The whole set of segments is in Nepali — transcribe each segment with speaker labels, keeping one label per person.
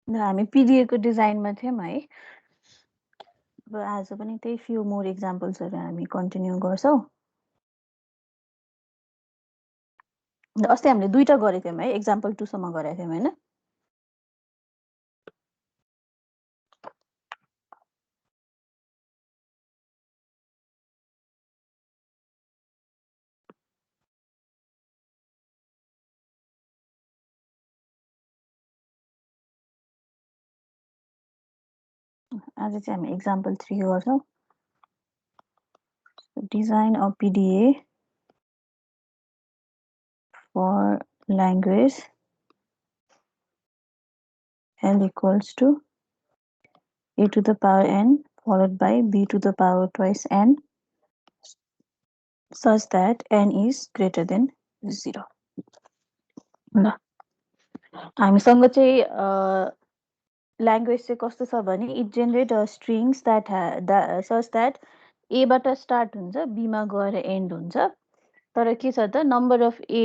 Speaker 1: हामी PDA को डिजाइनमा थियौँ है। अब आज पनि त्यही फ्यु मोर एक्जाम्पल्सहरू हामी कन्टिन्यू गर्छौँ। अस्ति हामीले 2टा गरेको थियौँ है, एक्जाम्पल 2 सम्म गरेको थियौँ हैन? आज चाहिँ हामी एक्जाम्पल 3 गर्छौँ। Design of PDA for language L equals to A to the power n followed by B to the power twice n such that n is greater than 0. ल हामीसँग चाहिँ ल्याङ्ग्वेज चाहिँ कस्तो छ भने it generate strings that such that एबाट स्टार्ट हुन्छ बीमा गएर एन्ड हुन्छ। तर के छ त नम्बर अफ ए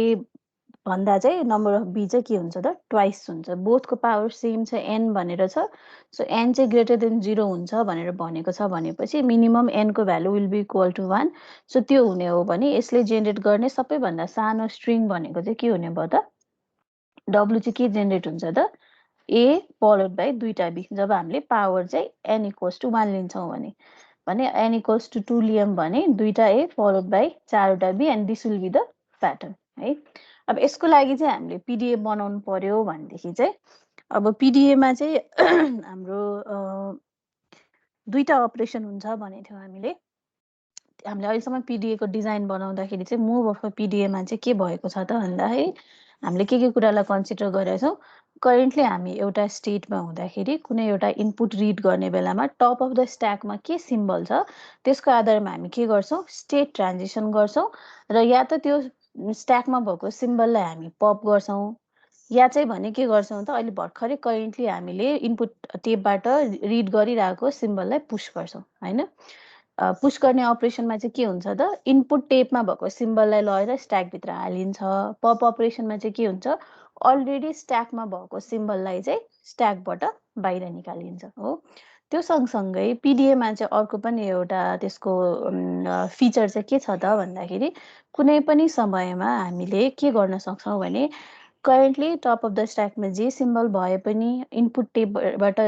Speaker 1: भन्दा चाहिँ नम्बर अफ बी चाहिँ के हुन्छ त ट्वाइस हुन्छ। बोथको पावर सेम छ एन भनेर छ। सो एन चाहिँ ग्रेटर देन 0 हुन्छ भनेर भनेको छ भनेपछि मिनिमम एनको value will be equal to 1। So त्यो हुने हो भने यसले जेनेरेट गर्ने सबैभन्दा सानो स्ट्रिङ भनेको चाहिँ के हुने भयो त डब्लु चाहिँ के जेनेरेट हुन्छ त ए फलोड बाई 2टा बी। जब हामीले पावर चाहिँ एन इक्वल्स टु 1 लिन्छौँ भने एन इक्वल्स टु 2 लियौँ भने 2टा ए फलोड बाई 4वटा B and this will be the pattern है। अब यसको लागि चाहिँ हामीले पिडिए बनाउनु पर्यो भनेदेखि चाहिँ अब पिडिएमा चाहिँ हाम्रो 2टा अपरेसन हुन्छ भनेको थियौँ हामीले अहिलेसम्म पिडिएको डिजाइन बनाउँदाखेरि चाहिँ मुभ अफ पिडिएमा चाहिँ के भएको छ त भन्दाखेरि हामीले के कुरालाई कन्सिडर गरेका छौँ। करेन्टली हामी एउटा स्टेटमा हुँदाखेरि कुनै एउटा इनपुट रिड गर्ने बेलामा टप अफ द स्ट्याकमा के सिम्बल छ त्यसको आधारमा हामी के गर्छौँ स्टेट ट्रान्जिसन गर्छौँ र या त त्यो स्ट्याकमा भएको सिम्बललाई हामी पप गर्छौँ या चाहिँ भने के गर्छौँ त अहिले भर्खरै करेन्टली हामीले इनपुट टेपबाट रिड गरिरहेको सिम्बललाई पुश गर्छौँ हैन। पुश गर्ने अपरेसनमा चाहिँ के हुन्छ त इनपुट टेपमा भएको सिम्बललाई लगेर स्ट्याकभित्र हालिन्छ। पप अपरेसनमा चाहिँ के हुन्छ अलरेडी स्ट्याकमा भएको सिम्बललाई चाहिँ स्ट्याकबाट बाहिर निकालिन्छ हो। त्यो सँगसँगै पिडिएमा चाहिँ अर्को पनि एउटा त्यसको फिचर चाहिँ के छ त भन्दाखेरि कुनै पनि समयमा हामीले के गर्न सक्छौँ भने करेन्टली टप अफ द स्ट्याकमा जे सिम्बल भए पनि इनपुट टेपबाट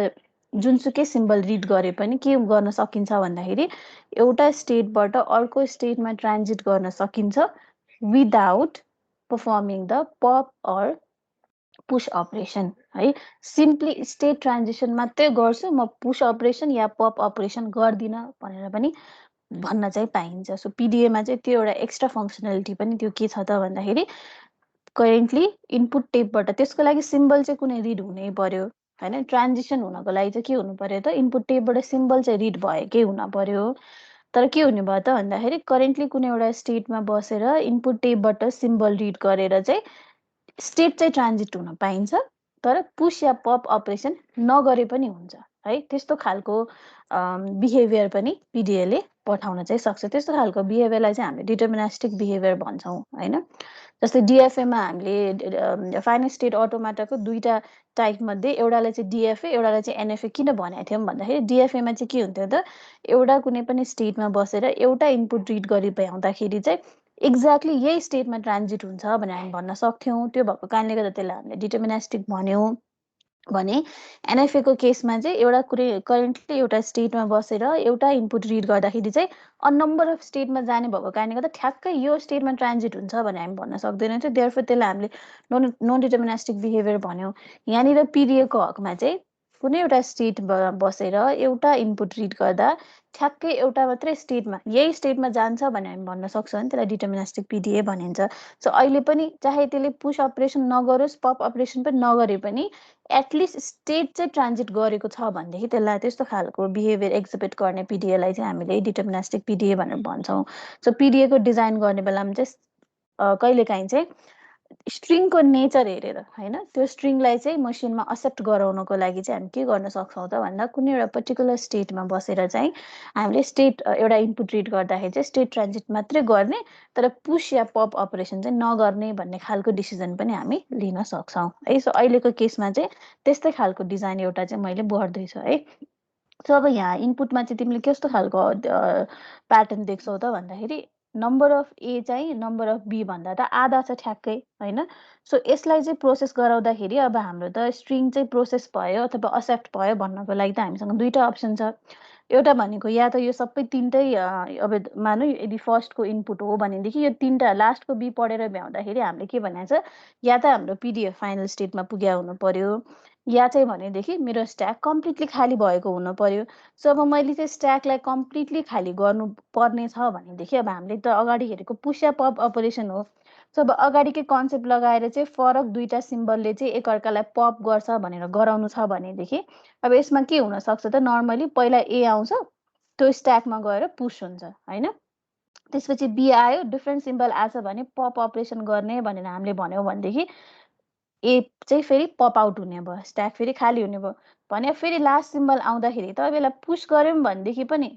Speaker 1: जुनसुकै सिम्बल रिड गरे पनि के गर्न सकिन्छ भन्दाखेरि एउटा स्टेटबाट अर्को स्टेटमा ट्रान्जिट गर्न सकिन्छ without performing the pop or push operation है। सिम्पली स्टेट ट्रान्जिसन मात्रै गर्छु म पुश अपरेसन या पप अपरेसन गर्दिनँ भनेर पनि भन्न चाहिँ पाइन्छ। सो पिडिएमा चाहिँ त्यो एउटा एक्स्ट्रा फङ्सनालिटी पनि त्यो के छ त भन्दाखेरि करेन्टली इनपुट टेपबाट त्यसको लागि सिम्बल चाहिँ कुनै रिड हुनै पर्यो हैन। ट्रान्जिसन हुनको लागि चाहिँ के हुनु पर्यो त इनपुट टेपबाट सिम्बल चाहिँ रिड भएकै हुन पर्यो। तर के हुने भयो त भन्दाखेरि करेन्टली कुनै एउटा स्टेटमा बसेर इनपुट टेपबाट सिम्बल रिड गरेर चाहिँ स्टेट चाहिँ ट्रान्जिट हुन पाइन्छ तर पुश या पप अपरेसन नगरे पनि हुन्छ है। त्यस्तो खालको बिहेभियर पनि पिडिएले पठाउन चाहिँ सक्छ। त्यस्तो खालको बिहेभियरलाई चाहिँ हामीले डिटर्मिनिस्टिक बिहेभियर भन्छौँ हैन। जस्तै डिएफएमा हामीले फाइनल स्टेट अटोमाटाको 2टा टाइपमध्ये एउटालाई चाहिँ डिएफए एउटालाई चाहिँ एनएफए किन भनेको थियौँ भन्दाखेरि डिएफएमा चाहिँ के हुन्थ्यो त एउटा कुनै पनि स्टेटमा बसेर एउटा इनपुट रिड गरिपाउँदाखेरि चाहिँ एक्ज्याक्टली यही स्टेटमा ट्रान्जिट हुन्छ भनेर हामी भन्न सक्थ्यौँ। त्यो भएको कारणले गर्दा त्यसलाई हामीले डिटर्मिनिस्टिक भन्यौँ भने एनएफएको केसमा चाहिँ एउटा कुनै करेन्टली एउटा स्टेटमा बसेर एउटा इनपुट रिड गर्दाखेरि चाहिँ अ नम्बर अफ स्टेटमा जाने भएको कारणले गर्दा ठ्याक्कै यो स्टेटमा ट्रान्जिट हुन्छ भनेर हामी भन्न सक्दैनौँ थियो। देयरफोर त्यसलाई हामीले नन डिटर्मिनिस्टिक बिहेभियर भन्यौँ। यहाँनिर पिडिएको हकमा चाहिँ कुनै एउटा स्टेटमा बसेर एउटा इनपुट रिड गर्दा ठ्याक्कै एउटा मात्रै स्टेटमा यही स्टेटमा जान्छ भनेर हामी भन्न सक्छौँ भने त्यसलाई डिटर्मिनिस्टिक पिडिए भनिन्छ। सो अहिले पनि चाहे त्यसले पुश अपरेसन नगरोस् पप अपरेसन पनि नगरे पनि एटलिस्ट स्टेट चाहिँ ट्रान्जिट गरेको छ भनेदेखि त्यसलाई त्यस्तो खालको बिहेभियर एक्जिबिट गर्ने पिडिएलाई चाहिँ हामीले डिटर्मिनिस्टिक पिडिए भनेर भन्छौँ। सो पिडिएको डिजाइन गर्ने बेलामा चाहिँ कहिलेकाहीँ चाहिँ स्ट्रिङको नेचर हेरेर हैन त्यो स्ट्रिङलाई चाहिँ मसिनमा एक्सेप्ट गराउनको लागि चाहिँ हामी के गर्न सक्छौँ त भन्दा कुनै एउटा पर्टिकुलर स्टेटमा बसेर चाहिँ हामीले एउटा इनपुट रिड गर्दाखेरि चाहिँ स्टेट ट्रान्जिट मात्रै गर्ने तर पुश या पप अपरेसन चाहिँ नगर्ने भन्ने खालको डिसिजन पनि हामी लिन सक्छौँ है। सो अहिलेको केसमा चाहिँ त्यस्तै खालको डिजाइन एउटा चाहिँ मैले गर्दैछु है। सो अब यहाँ इनपुटमा चाहिँ तिमीले कस्तो खालको प्याटर्न देख्छौ त भन्दाखेरि नम्बर अफ ए चाहिँ नम्बर अफ बी भन्दा त आधा छ ठ्याक्कै होइन। सो यसलाई चाहिँ प्रोसेस गराउँदाखेरि अब हाम्रो त स्ट्रिङ चाहिँ प्रोसेस भयो अथवा एक्सेप्ट भयो भन्नको लागि त हामीसँग दुईवटा अप्सन छ। एउटा भनेको या त यो सबै तिनटै अब मानौँ यदि फर्स्टको इनपुट हो भनेदेखि यो तिनवटा लास्टको बी पढेर भ्याउँदाखेरि हामीले के भनेको छ या त हाम्रो पिडिएफ फाइनल स्टेटमा पुग्या हुनु पर्यो या चाहिँ भनेदेखि मेरो स्ट्याक कम्प्लिटली खाली भएको हुनु पर्यो। सो अब मैले चाहिँ स्ट्याकलाई कम्प्लिटली खाली गर्नु पर्ने छ भनेदेखि अब हामीले त अगाडि हेरेको पुश या पप अपरेसन हो। सो अब अगाडिकै कन्सेप्ट लगाएर चाहिँ फरक दुईवटा सिम्बलले चाहिँ एकअर्कालाई पप गर्छ भनेर गराउनु छ भनेदेखि अब यसमा के हुनसक्छ त नर्मली पहिला ए आउँछ त्यो स्ट्याकमा गएर पुस हुन्छ होइन। त्यसपछि बी आयो डिफ्रेन्ट सिम्बल आएछ भने पप अपरेसन गर्ने भनेर हामीले भन्यौँ भनेदेखि ए चाहिँ फेरि पप आउट हुने भयो स्ट्याक फेरि खाली हुने भयो भने फेरि लास्ट सिम्बल आउँदाखेरि त अब यसलाई पुस गऱ्यौँ भनेदेखि पनि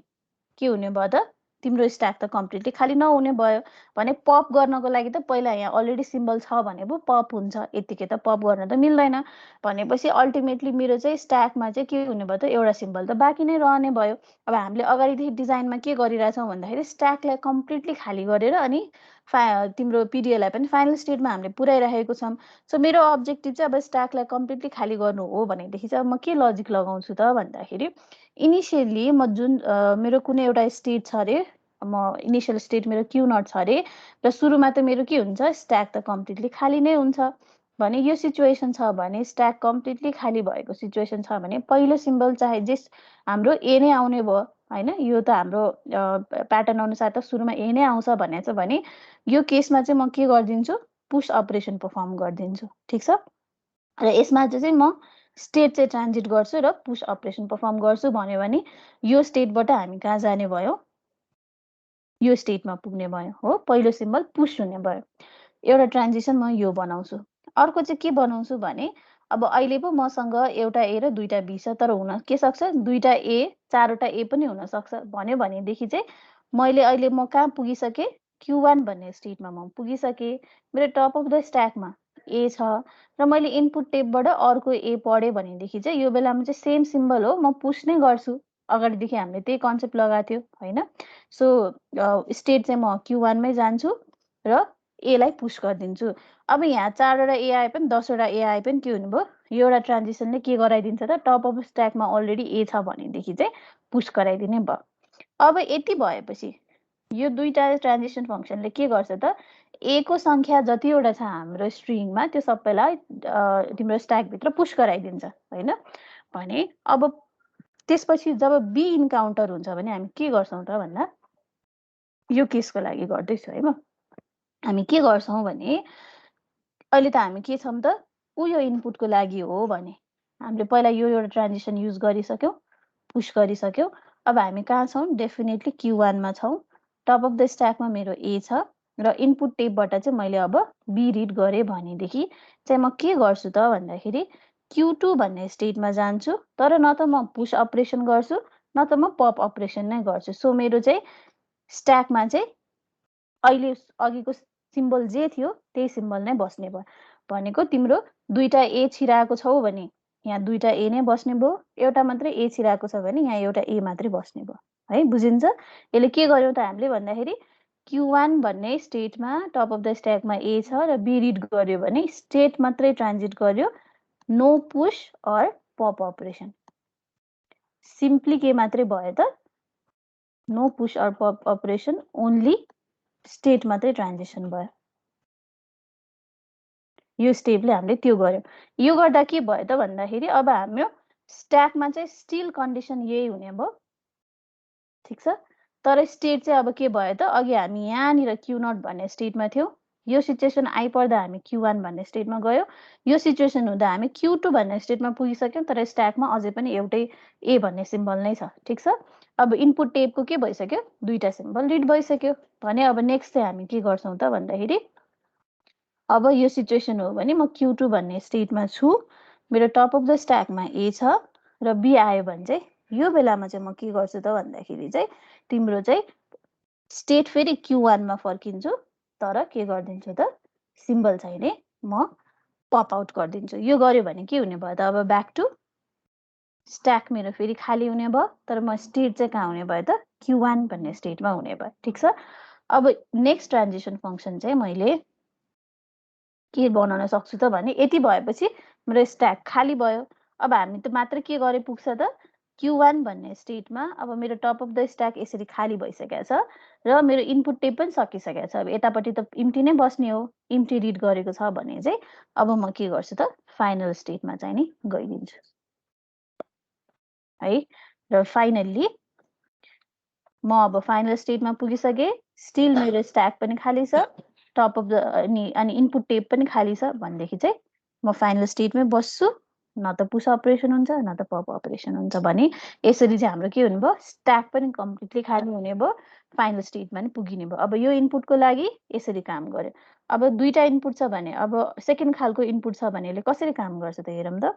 Speaker 1: के हुने भयो त तिम्रो स्ट्याक त कम्प्लिटली खाली नहुने भयो भने पप गर्नको लागि त पहिला यहाँ अलरेडी सिम्बल छ भने पो पप हुन्छ यतिकै त पप गर्न त मिल्दैन भनेपछि अल्टिमेटली मेरो चाहिँ स्ट्याकमा चाहिँ के हुने भयो त एउटा सिम्बल त बाँकी नै रहने भयो। अब हामीले अगाडिदेखि डिजाइनमा के गरिरहेछौँ भन्दाखेरि स्ट्याकलाई कम्प्लिटली खाली गरेर अनि तिम्रो पिडिएलाई पनि फाइनल स्टेटमा हामीले पुऱ्याइरहेको छौँ। सो मेरो अब्जेक्टिभ चाहिँ अब स्ट्याकलाई कम्प्लिटली खाली गर्नु हो भनेदेखि चाहिँ अब म के लजिक लगाउँछु त भन्दाखेरि इनिसियली म जुन मेरो कुनै एउटा स्टेट छ अरे म इनिसियल स्टेट मेरो क्यू नट छ अरे र सुरुमा त मेरो के हुन्छ स्ट्याक त कम्प्लिटली खाली नै हुन्छ भने यो सिचुएसन छ भने स्ट्याक कम्प्लिटली खाली भएको सिचुएसन छ भने पहिलो सिम्बल चाहे जे हाम्रो ए नै आउने भयो होइन। यो त हाम्रो प्याटर्न अनुसार त सुरुमा ए नै आउँछ भनेको छ भने यो केसमा चाहिँ म के गरिदिन्छु पुश अपरेसन पर्फर्म गरिदिन्छु ठिक छ। र यसमा चाहिँ म स्टेट चाहिँ ट्रान्जिट गर्छु र पुश अपरेसन पर्फर्म गर्छु भन्यो भने यो स्टेटबाट हामी कहाँ जाने भयो यो स्टेटमा पुग्ने भयो हो पहिलो सिम्बल पुश हुने भयो। एउटा ट्रान्जिसन म यो बनाउँछु। अर्को चाहिँ के बनाउँछु भने अब अहिले पो मसँग एउटा ए र दुईवटा बी छ तर हुन के सक्छ दुईवटा ए चारवटा ए पनि हुनसक्छ भन्यो भनेदेखि चाहिँ मैले अहिले म कहाँ पुगिसकेँ Q1 भन्ने स्टेटमा म पुगिसकेँ मेरो टप अफ द स्ट्याकमा ए छ र मैले इनपुट टेपबाट अर्को ए पढेँ भनेदेखि चाहिँ यो बेलामा चाहिँ सेम सिम्बल हो म पुस नै गर्छु अगाडिदेखि हामीले त्यही कन्सेप्ट लगाएको थियो होइन। सो स्टेट चाहिँ म Q1 मै जान्छु र एलाई पुस गरिदिन्छु। अब यहाँ 4वटा ए आए पनि 10वटा ए आए पनि के हुने भयो यो एउटा ट्रान्जिसनले के गराइदिन्छ त टप अफ स्ट्याकमा अलरेडी ए छ भनेदेखि चाहिँ पुस गराइदिने भयो। अब यति भएपछि यो दुईवटा ट्रान्जिसन फङ्सनले के गर्छ त ए को सङ्ख्या जतिवटा छ हाम्रो स्ट्रिङमा त्यो सबैलाई तिम्रो स्ट्याकभित्र पुस गराइदिन्छ होइन। भने अब त्यसपछि जब बी इन्काउन्टर हुन्छ भने हामी के गर्छौँ त भन्दा यो केसको लागि गर्दैछु है म हामी के गर्छौँ भने अहिले त हामी के छौँ त यो इनपुटको लागि हो भने हामीले पहिला यो एउटा ट्रान्जिसन युज गरिसक्यौँ पुस गरिसक्यौँ। अब हामी कहाँ छौँ डेफिनेटली Q1 मा छौँ टप अफ द स्ट्याकमा मेरो ए छ र इनपुट टेपबाट चाहिँ मैले अब बी रिड गरेँ भनेदेखि चाहिँ म के गर्छु त भन्दाखेरि Q2 भन्ने स्टेटमा जान्छु तर न त म पुस अपरेसन गर्छु न त म पप अपरेसन नै गर्छु। सो मेरो चाहिँ स्ट्याकमा चाहिँ अहिले अघिको सिम्बल जे थियो त्यही सिम्बल नै बस्ने भयो भनेको तिम्रो दुईवटा ए छिराएको छौ भने यहाँ दुईवटा ए नै बस्ने भयो एउटा मात्रै ए छिराएको छ भने यहाँ एउटा ए मात्रै बस्ने भयो है बुझिन्छ। यसले के गर्यो त हामीले भन्दाखेरि Q1 भन्ने स्टेटमा टप अफ द स्ट्याकमा ए छ र बी रिड गर्यो भने स्टेट मात्रै ट्रान्जिट गर्यो no push or pop operation simply के मात्रै भयो त no push or pop operation only state मात्रै ट्रान्जिसन भयो। यो स्टेपले हामीले त्यो गर्यौँ। यो गर्दा के भयो त भन्दाखेरि अब हाम्रो स्ट्याकमा चाहिँ स्टिल कन्डिसन यही हुने भयो ठिक छ। तर स्टेट चाहिँ अब के भयो त अघि हामी यहाँनिर Q0 भन्ने स्टेटमा थियौँ यो सिचुएसन आइपर्दा हामी Q1 भन्ने स्टेटमा गयौँ यो सिचुएसन हुँदा हामी Q2 भन्ने स्टेटमा पुगिसक्यौँ तर स्ट्याकमा अझै पनि एउटै ए भन्ने सिम्बल नै छ ठिक छ। अब इनपुट टेपको के भइसक्यो दुईवटा सिम्बल रिड भइसक्यो भने अब नेक्स्ट चाहिँ हामी के गर्छौँ त भन्दाखेरि अब यो सिचुएसन हो भने म Q2 भन्ने स्टेटमा छु, मेरो टप अफ द स्ट्याकमा A छ र B आयो भने चाहिँ यो बेलामा चाहिँ म के गर्छु त भन्दाखेरि चाहिँ तिम्रो चाहिँ स्टेट फेरि Q1 मा फर्किन्छु, तर के गरिदिन्छु त सिम्बल चाहिने म पप आउट गरिदिन्छु। यो गर्यो भने के हुने भयो त अब ब्याक टु स्ट्याक मेरो फेरि खाली हुने भयो, तर म स्टेट चाहिँ कहाँ हुने भयो त Q1 भन्ने स्टेटमा हुने भयो। ठिक छ। अब नेक्स्ट ट्रान्जिसन फङ्सन चाहिँ मैले के बनाउन सक्छु त भने यति भएपछि मेरो स्ट्याक खाली भयो। अब हामी त मात्र के गरे पुग्छ त Q1 भन्ने स्टेटमा अब मेरो टप अफ द स्ट्याक यसरी खाली भइसकेको छ र मेरो इनपुट टेप पनि सकिसकेको छ। अब यतापट्टि त इम्टी नै बस्ने हो, इम्टी रिड गरेको छ भने चाहिँ अब म के गर्छु त फाइनल स्टेटमा चाहिँ नि गइदिन्छु है। र फाइनल्ली म अब फाइनल स्टेटमा पुगिसकेँ, स्टिल मेरो स्ट्याक पनि खाली छ, टप अफ द अनि इनपुट टेप पनि खाली छ भनेदेखि चाहिँ म फाइनल स्टेटमै बस्छु, न त पुश अपरेसन हुन्छ न त पप अपरेसन हुन्छ भने यसरी चाहिँ हाम्रो के हुने भयो स्ट्याक पनि कम्प्लिटली खाली हुने भयो, फाइनल स्टेटमा नि पुगिने भयो। अब यो इनपुटको लागि यसरी काम गर्यो। अब दुईटा इनपुट छ भने अब सेकेन्ड खालको इनपुट छ भने यसले कसरी काम गर्छ त हेरौँ त।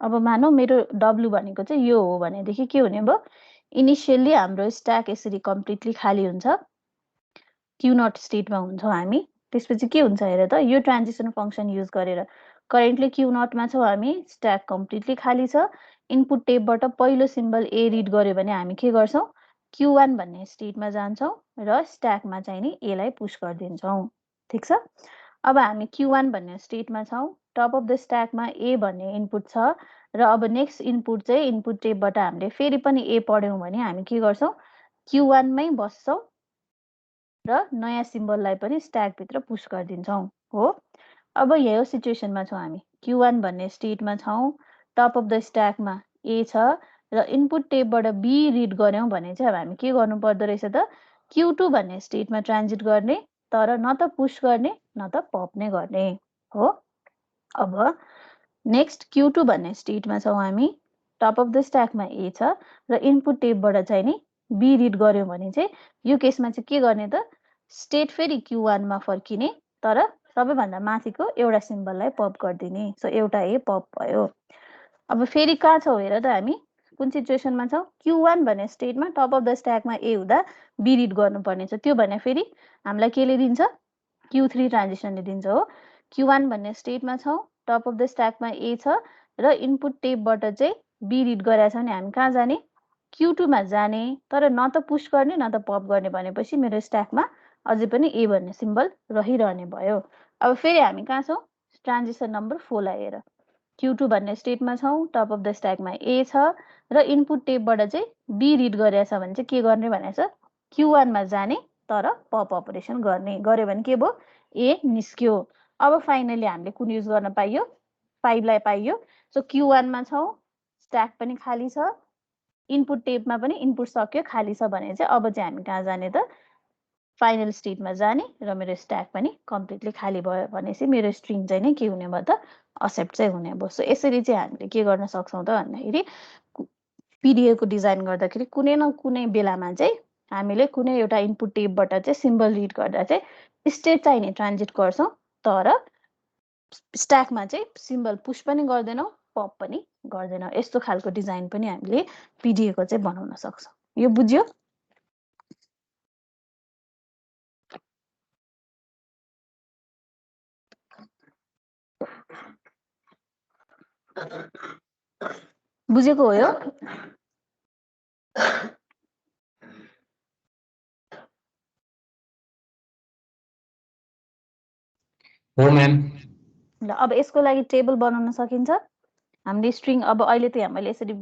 Speaker 1: अब मानौँ मेरो W भनेको चाहिँ यो हो भनेदेखि के हुने भयो इनिसियल्ली हाम्रो स्ट्याक यसरी कम्प्लिटली खाली हुन्छ, Q नट स्टेटमा हुन्छौँ हामी। त्यसपछि के हुन्छ हेर त यो ट्रान्जिसन फङ्सन युज गरेर करेन्टली Q नटमा छौँ हामी, स्ट्याक कम्प्लिटली खाली छ, इनपुट टेपबाट पहिलो सिम्बल A रिड गर्यो भने हामी के गर्छौँ Q1 भन्ने स्टेटमा जान्छौँ र स्ट्याकमा चाहिँ नि A लाई पुश गरिदिन्छौँ। ठिक छ। अब हामी Q1 भन्ने स्टेटमा छौँ, टप अफ द स्ट्याकमा A भन्ने इनपुट छ र अब नेक्स्ट इनपुट चाहिँ इनपुट टेपबाट हामीले फेरि पनि A पढ्यौँ भने हामी के गर्छौँ Q1 मै बस्छौँ र नयाँ सिम्बललाई पनि स्ट्याकभित्र पुश गरिदिन्छौँ हो। अब यो सिचुएसनमा छौँ हामी, Q1 भन्ने स्टेटमा छौँ, टप अफ द स्ट्याकमा A छ र इनपुट टेपबाट B रिड गऱ्यौँ भने चाहिँ अब हामी के गर्नु पर्दो रहेछ त Q2 भन्ने स्टेटमा ट्रान्जिट गर्ने, तर न त पुश गर्ने न त पप नै गर्ने हो। अब नेक्स्ट Q2 भन्ने स्टेटमा छौँ हामी, टप अफ द स्ट्याकमा A छ र इनपुट टेपबाट चाहिँ नि B रिड गऱ्यौँ भने चाहिँ यो केसमा चाहिँ के गर्ने त स्टेट फेरि Q1 मा फर्किने, तर सबैभन्दा माथिको एउटा सिम्बललाई पप गरिदिने। सो एउटा A पप भयो। अब फेरि कहाँ छौँ हेर त हामी कुन सिचुएसनमा छौँ Q1 भन्ने स्टेटमा टप अफ द स्ट्याकमा A हुँदा B रिड गर्नुपर्ने छ, त्यो भने फेरि हामीलाई केले दिन्छ Q3 ट्रान्जिसनले दिन्छ हो। Q1 भन्ने स्टेटमा छौँ, टप अफ द स्ट्याकमा A छ र इनपुट टेपबाट चाहिँ B रिड गरेको छ भने हामी कहाँ जाने Q2 मा जाने, तर न त पुश गर्ने न त पप गर्ने भनेपछि मेरो स्ट्याकमा अझै पनि A भन्ने सिम्बल रहिरहने भयो। अब फेरि हामी कहाँ छौँ ट्रान्जिसन नम्बर 4 लाई हेर, Q2 भन्ने स्टेटमा छौँ, टप अफ द स्ट्याकमा A छ र इनपुट टेपबाट चाहिँ B रिड गरेको छ भने चाहिँ के गर्ने भनेको छ Q1 मा जाने, तर पप अपरेसन गर्ने, गर्यो भने के भयो A निस्क्यो। अब फाइनली हामीले कुन युज गर्न पाइयो 5 लाई पाइयो। सो Q1 मा छौँ, स्ट्याक पनि खाली छ, इनपुट टेपमा पनि इनपुट सक्यो खाली छ भने चाहिँ अब चाहिँ हामी कहाँ जाने त फाइनल स्टेटमा जाने र मेरो स्ट्याक पनि कम्प्लिटली खाली भयो भनेपछि मेरो स्ट्रिङ चाहिँ नै के हुने भयो त एक्सेप्ट चाहिँ हुने भयो। सो यसरी चाहिँ हामीले के गर्न सक्छौँ त भन्दाखेरि पिडिएको डिजाइन गर्दाखेरि कुनै न कुनै बेलामा चाहिँ हामीले कुनै एउटा इनपुट टेपबाट चाहिँ सिम्बल रिड गर्दा चाहिँ स्टेट चाहिँ नि ट्रान्जिट गर्छौँ, तर स्ट्याकमा चाहिँ सिम्बल पुश पनि गर्दैनौँ पप पनि गर्दैनौँ। यस्तो खालको डिजाइन पनि हामीले पिडिएको चाहिँ बनाउन सक्छौँ। यो बुझ्यो? बुझेको हो यो?
Speaker 2: हो म्याम।
Speaker 1: ल अब यसको लागि टेबल बनाउन सकिन्छ। हामीले स्ट्रिङ अब अहिले त मैले यसरी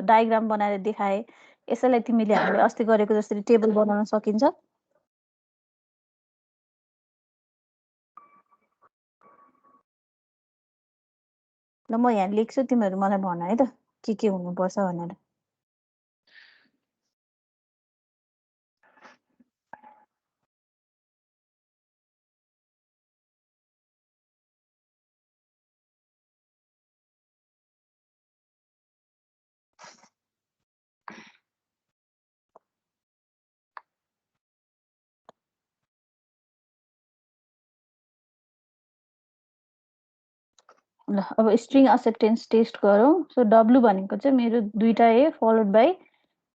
Speaker 1: डायग्राम बनाएर देखाएँ, यसैलाई तिमीले हामीले अस्ति गरेको जसरी टेबल बनाउन सकिन्छ। ल म यहाँ लेख्छु, तिमीहरू मलाई भन है त के हुनुपर्छ भनेर। ल अब स्ट्रिङ एक्सेप्टेन्स टेस्ट गरौँ। सो W भनेको चाहिँ मेरो 2टा A फलोड बाई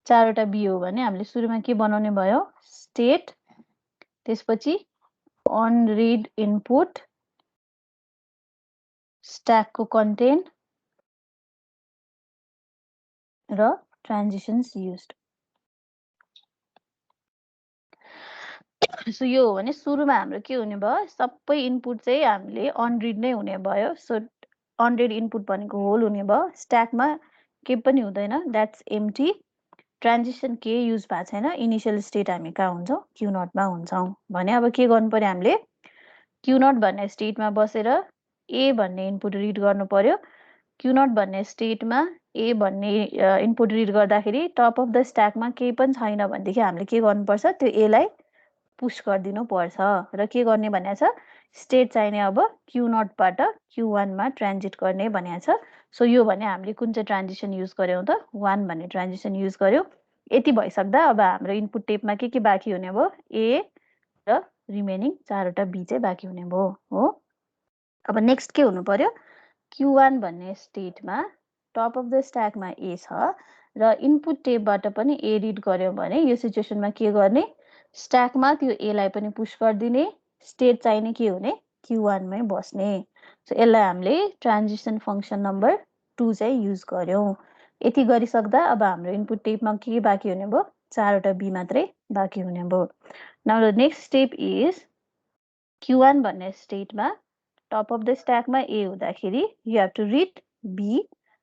Speaker 1: 4वटा B हो भने हामीले सुरुमा के बनाउने भयो? स्टेट, त्यसपछि अन रिड इनपुट, स्ट्याकको कन्टेन्ट र ट्रान्जिसन्स युज्ड। सो यो हो भने सुरुमा हाम्रो के हुने भयो? सबै इनपुट चाहिँ हामीले अन रिड नै हुने भयो। सो अन रिड इनपुट भनेको होल हुने भयो। स्ट्याकमा केही पनि हुँदैन, द्याट्स एम्प्टी। ट्रान्जिसन के युज भएको छैन। इनिसियल स्टेट हामी कहाँ हुन्छौँ? क्यु नटमा हुन्छौँ भने अब के गर्नु पर्यो हामीले? क्यु नट भन्ने स्टेटमा बसेर ए भन्ने इनपुट रिड गर्नु पर्यो। क्यु नट भन्ने स्टेटमा ए भन्ने इनपुट रिड गर्दाखेरि टप अफ द स्ट्याकमा केही पनि छैन भनेदेखि हामीले के गर्नुपर्छ? त्यो एलाई पुश गरिदिनु पर्छ र के गर्ने भनेको छ? स्टेट चाहिने अब क्यु नटबाट Q1 मा ट्रान्जिट गर्ने भनेको छ। सो यो भने हामीले कुन चाहिँ ट्रान्जिसन युज गर्यौँ त? 1 भन्ने ट्रान्जिसन युज गर्यौँ। यति भइसक्दा अब हाम्रो इनपुट टेपमा के बाँकी हुने भयो? ए र रिमेनिङ 4वटा B चाहिँ बाँकी हुने भयो हो। अब नेक्स्ट के हुनु पर्यो? Q1 भन्ने स्टेटमा टप अफ द स्ट्याकमा ए छ र इनपुट टेपबाट पनि ए रिड गर्यौँ भने यो सिचुएसनमा के गर्ने? स्ट्याकमा त्यो एलाई पनि पुश गरिदिने, स्टेट चाहिने के हुने? Q1 मै बस्ने। सो यसलाई हामीले ट्रान्जिसन फङ्सन नम्बर 2 चाहिँ युज गर्यौँ। यति गरिसक्दा अब हाम्रो इनपुट टेपमा के बाँकी हुने भयो? 4वटा B मात्रै बाँकी हुने भयो। Now the next step is Q1 भन्ने स्टेटमा टप अफ द स्ट्याकमा ए हुँदाखेरि you have to read B।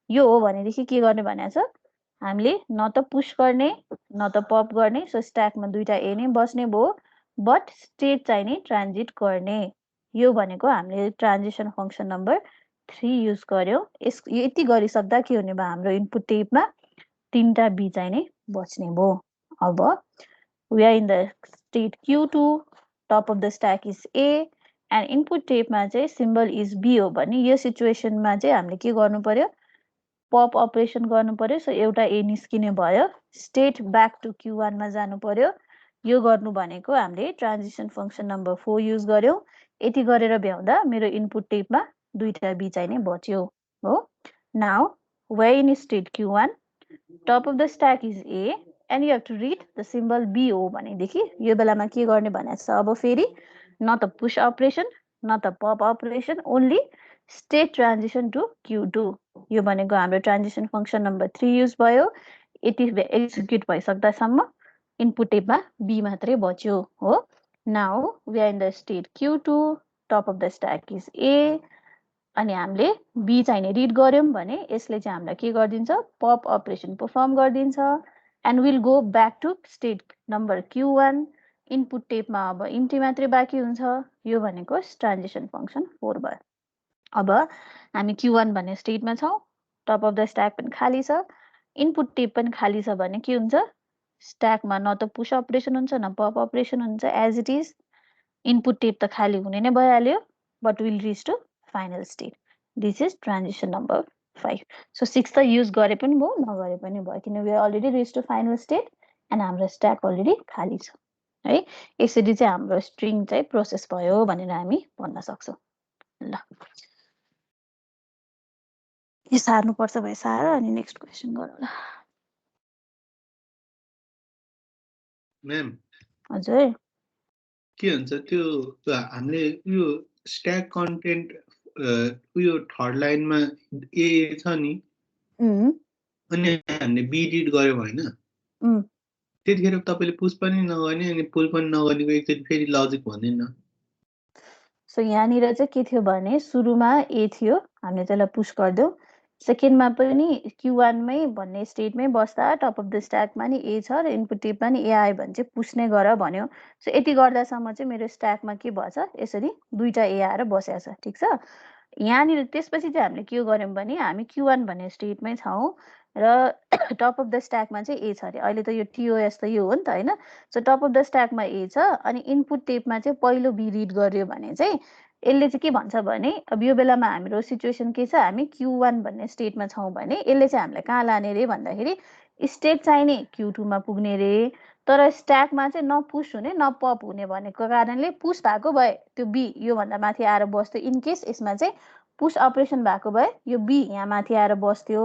Speaker 1: यो हो भनेदेखि के गर्ने भनेको छ? हामीले न त पुश गर्ने न त पप गर्ने। सो स्ट्याकमा 2टा ए नै बस्ने भयो, बट स्टेट चाहिने ट्रान्जिट गर्ने। यो भनेको हामीले ट्रान्जिसन फङ्सन नम्बर 3 युज गर्यौँ। यति गरिसक्दा के हुने भयो? हाम्रो इनपुट टेपमा 3टा B चाहिने बच्ने भयो। अब we are in the state Q2, top of the stack is A and input टेपमा चाहिँ सिम्बल इज B हो भने यो सिचुएसनमा चाहिँ हामीले के गर्नु पर्यो? पप अपरेसन गर्नु पर्यो। सो एउटा ए निस्किने भयो, स्टेट ब्याक टु Q1 मा जानु पर्यो। यो गर्नु भनेको हामीले ट्रान्जिसन फङ्सन नम्बर 4 युज गर्यौँ। यति गरेर भ्याउँदा मेरो इनपुट टेपमा 2टा B चाहिने बच्यो हो। Now we in state Q1, top of the stack is A and you have to read the symbol B हो भनेदेखि यो बेलामा के गर्ने भनेको छ? अब फेरि न त पुश अपरेसन न त pop operation, only state transition to Q2। यो भनेको हाम्रो ट्रान्जिसन फङ्सन नम्बर 3 युज भयो। यति एक्जिक्युट भइसक्दासम्म इनपुट टेपमा B मात्रै बच्यो हो। Now we are in the state Q2, top of the stack is A अनि हामीले B चाहिने रिड गर्यौँ भने यसले चाहिँ हामीलाई के गरिदिन्छ? पप अपरेसन पर्फर्म गरिदिन्छ and will go back to state number Q1। Input टेपमा अब इम्टी मात्रै बाँकी हुन्छ। यो भनेको ट्रान्जिसन फङ्सन 4 भयो। अब हामी Q1 भन्ने स्टेटमा छौँ, टप अफ द स्ट्याक पनि खाली छ, इनपुट टेप पनि खाली छ भने के हुन्छ? स्ट्याकमा न त पुश अपरेसन हुन्छ न पप अपरेसन हुन्छ, as it is. Input tape त खाली हुने नै भइहाल्यो, but will reach to final state. This is transition number 5। So 6 त युज गरे पनि भयो, नगरे पनि भयो, किनकि already reach to final state and हाम्रो स्ट्याक अलरेडी खाली छ है। यसरी चाहिँ हाम्रो स्ट्रिङ चाहिँ प्रोसेस भयो भनेर हामी भन्न सक्छौँ। ल यो सार्नुपर्छ भए सार अनि नेक्स्ट क्वेसन गरौँला।
Speaker 2: म्याम
Speaker 1: हजुर
Speaker 2: के हुन्छ त्यो हामीले यो स्ट्याक कन्टेन्ट उयो थर्ड लाइनमा ए छ नि, अनि हामीले बी रिड गर्यौँ होइन, त्यतिखेर तपाईँले पुस पनि नगर्ने अनि पुल पनि नगर्नेको एकचोटि फेरि लजिक भन्दैन न।
Speaker 1: सो यहाँनिर चाहिँ के थियो भने सुरुमा ए थियो, हामीले त्यसलाई पुस गरिदियौँ। सेकेन्डमा पनि Q1 मै भन्ने स्टेटमै बस्दा टप अफ द स्ट्याकमा नि ए छ र इनपुट टेपमा नि ए आयो भने चाहिँ पुस नै गर भन्यो। सो यति गर्दासम्म चाहिँ मेरो स्ट्याकमा के भएछ? यसरी 2टा ए आएर बसेको छ, ठिक छ। यहाँनिर त्यसपछि चाहिँ हामीले के गर्यौँ भने हामी Q1 भन्ने स्टेटमै छौँ र टप अफ द स्ट्याकमा चाहिँ ए छ अरे। अहिले त यो TOS त यो हो नि त होइन। सो टप अफ द स्ट्याकमा ए छ अनि इनपुट टेपमा चाहिँ पहिलो B रिड गर्यो भने चाहिँ यसले चाहिँ के भन्छ भने अब यो बेलामा हाम्रो सिचुएसन के छ? हामी Q1 भन्ने स्टेटमा छौँ भने यसले चाहिँ हामीलाई कहाँ लाने रे भन्दाखेरि स्टेट चाहिने Q2 मा पुग्ने रे, तर स्ट्याकमा चाहिँ न पुस हुने न पप हुने भनेको कारणले पुस भएको भए त्यो B योभन्दा माथि आएर बस्थ्यो। इनकेस यसमा चाहिँ पुश अपरेसन भएको भए यो बी यहाँ माथि आएर बस्थ्यो,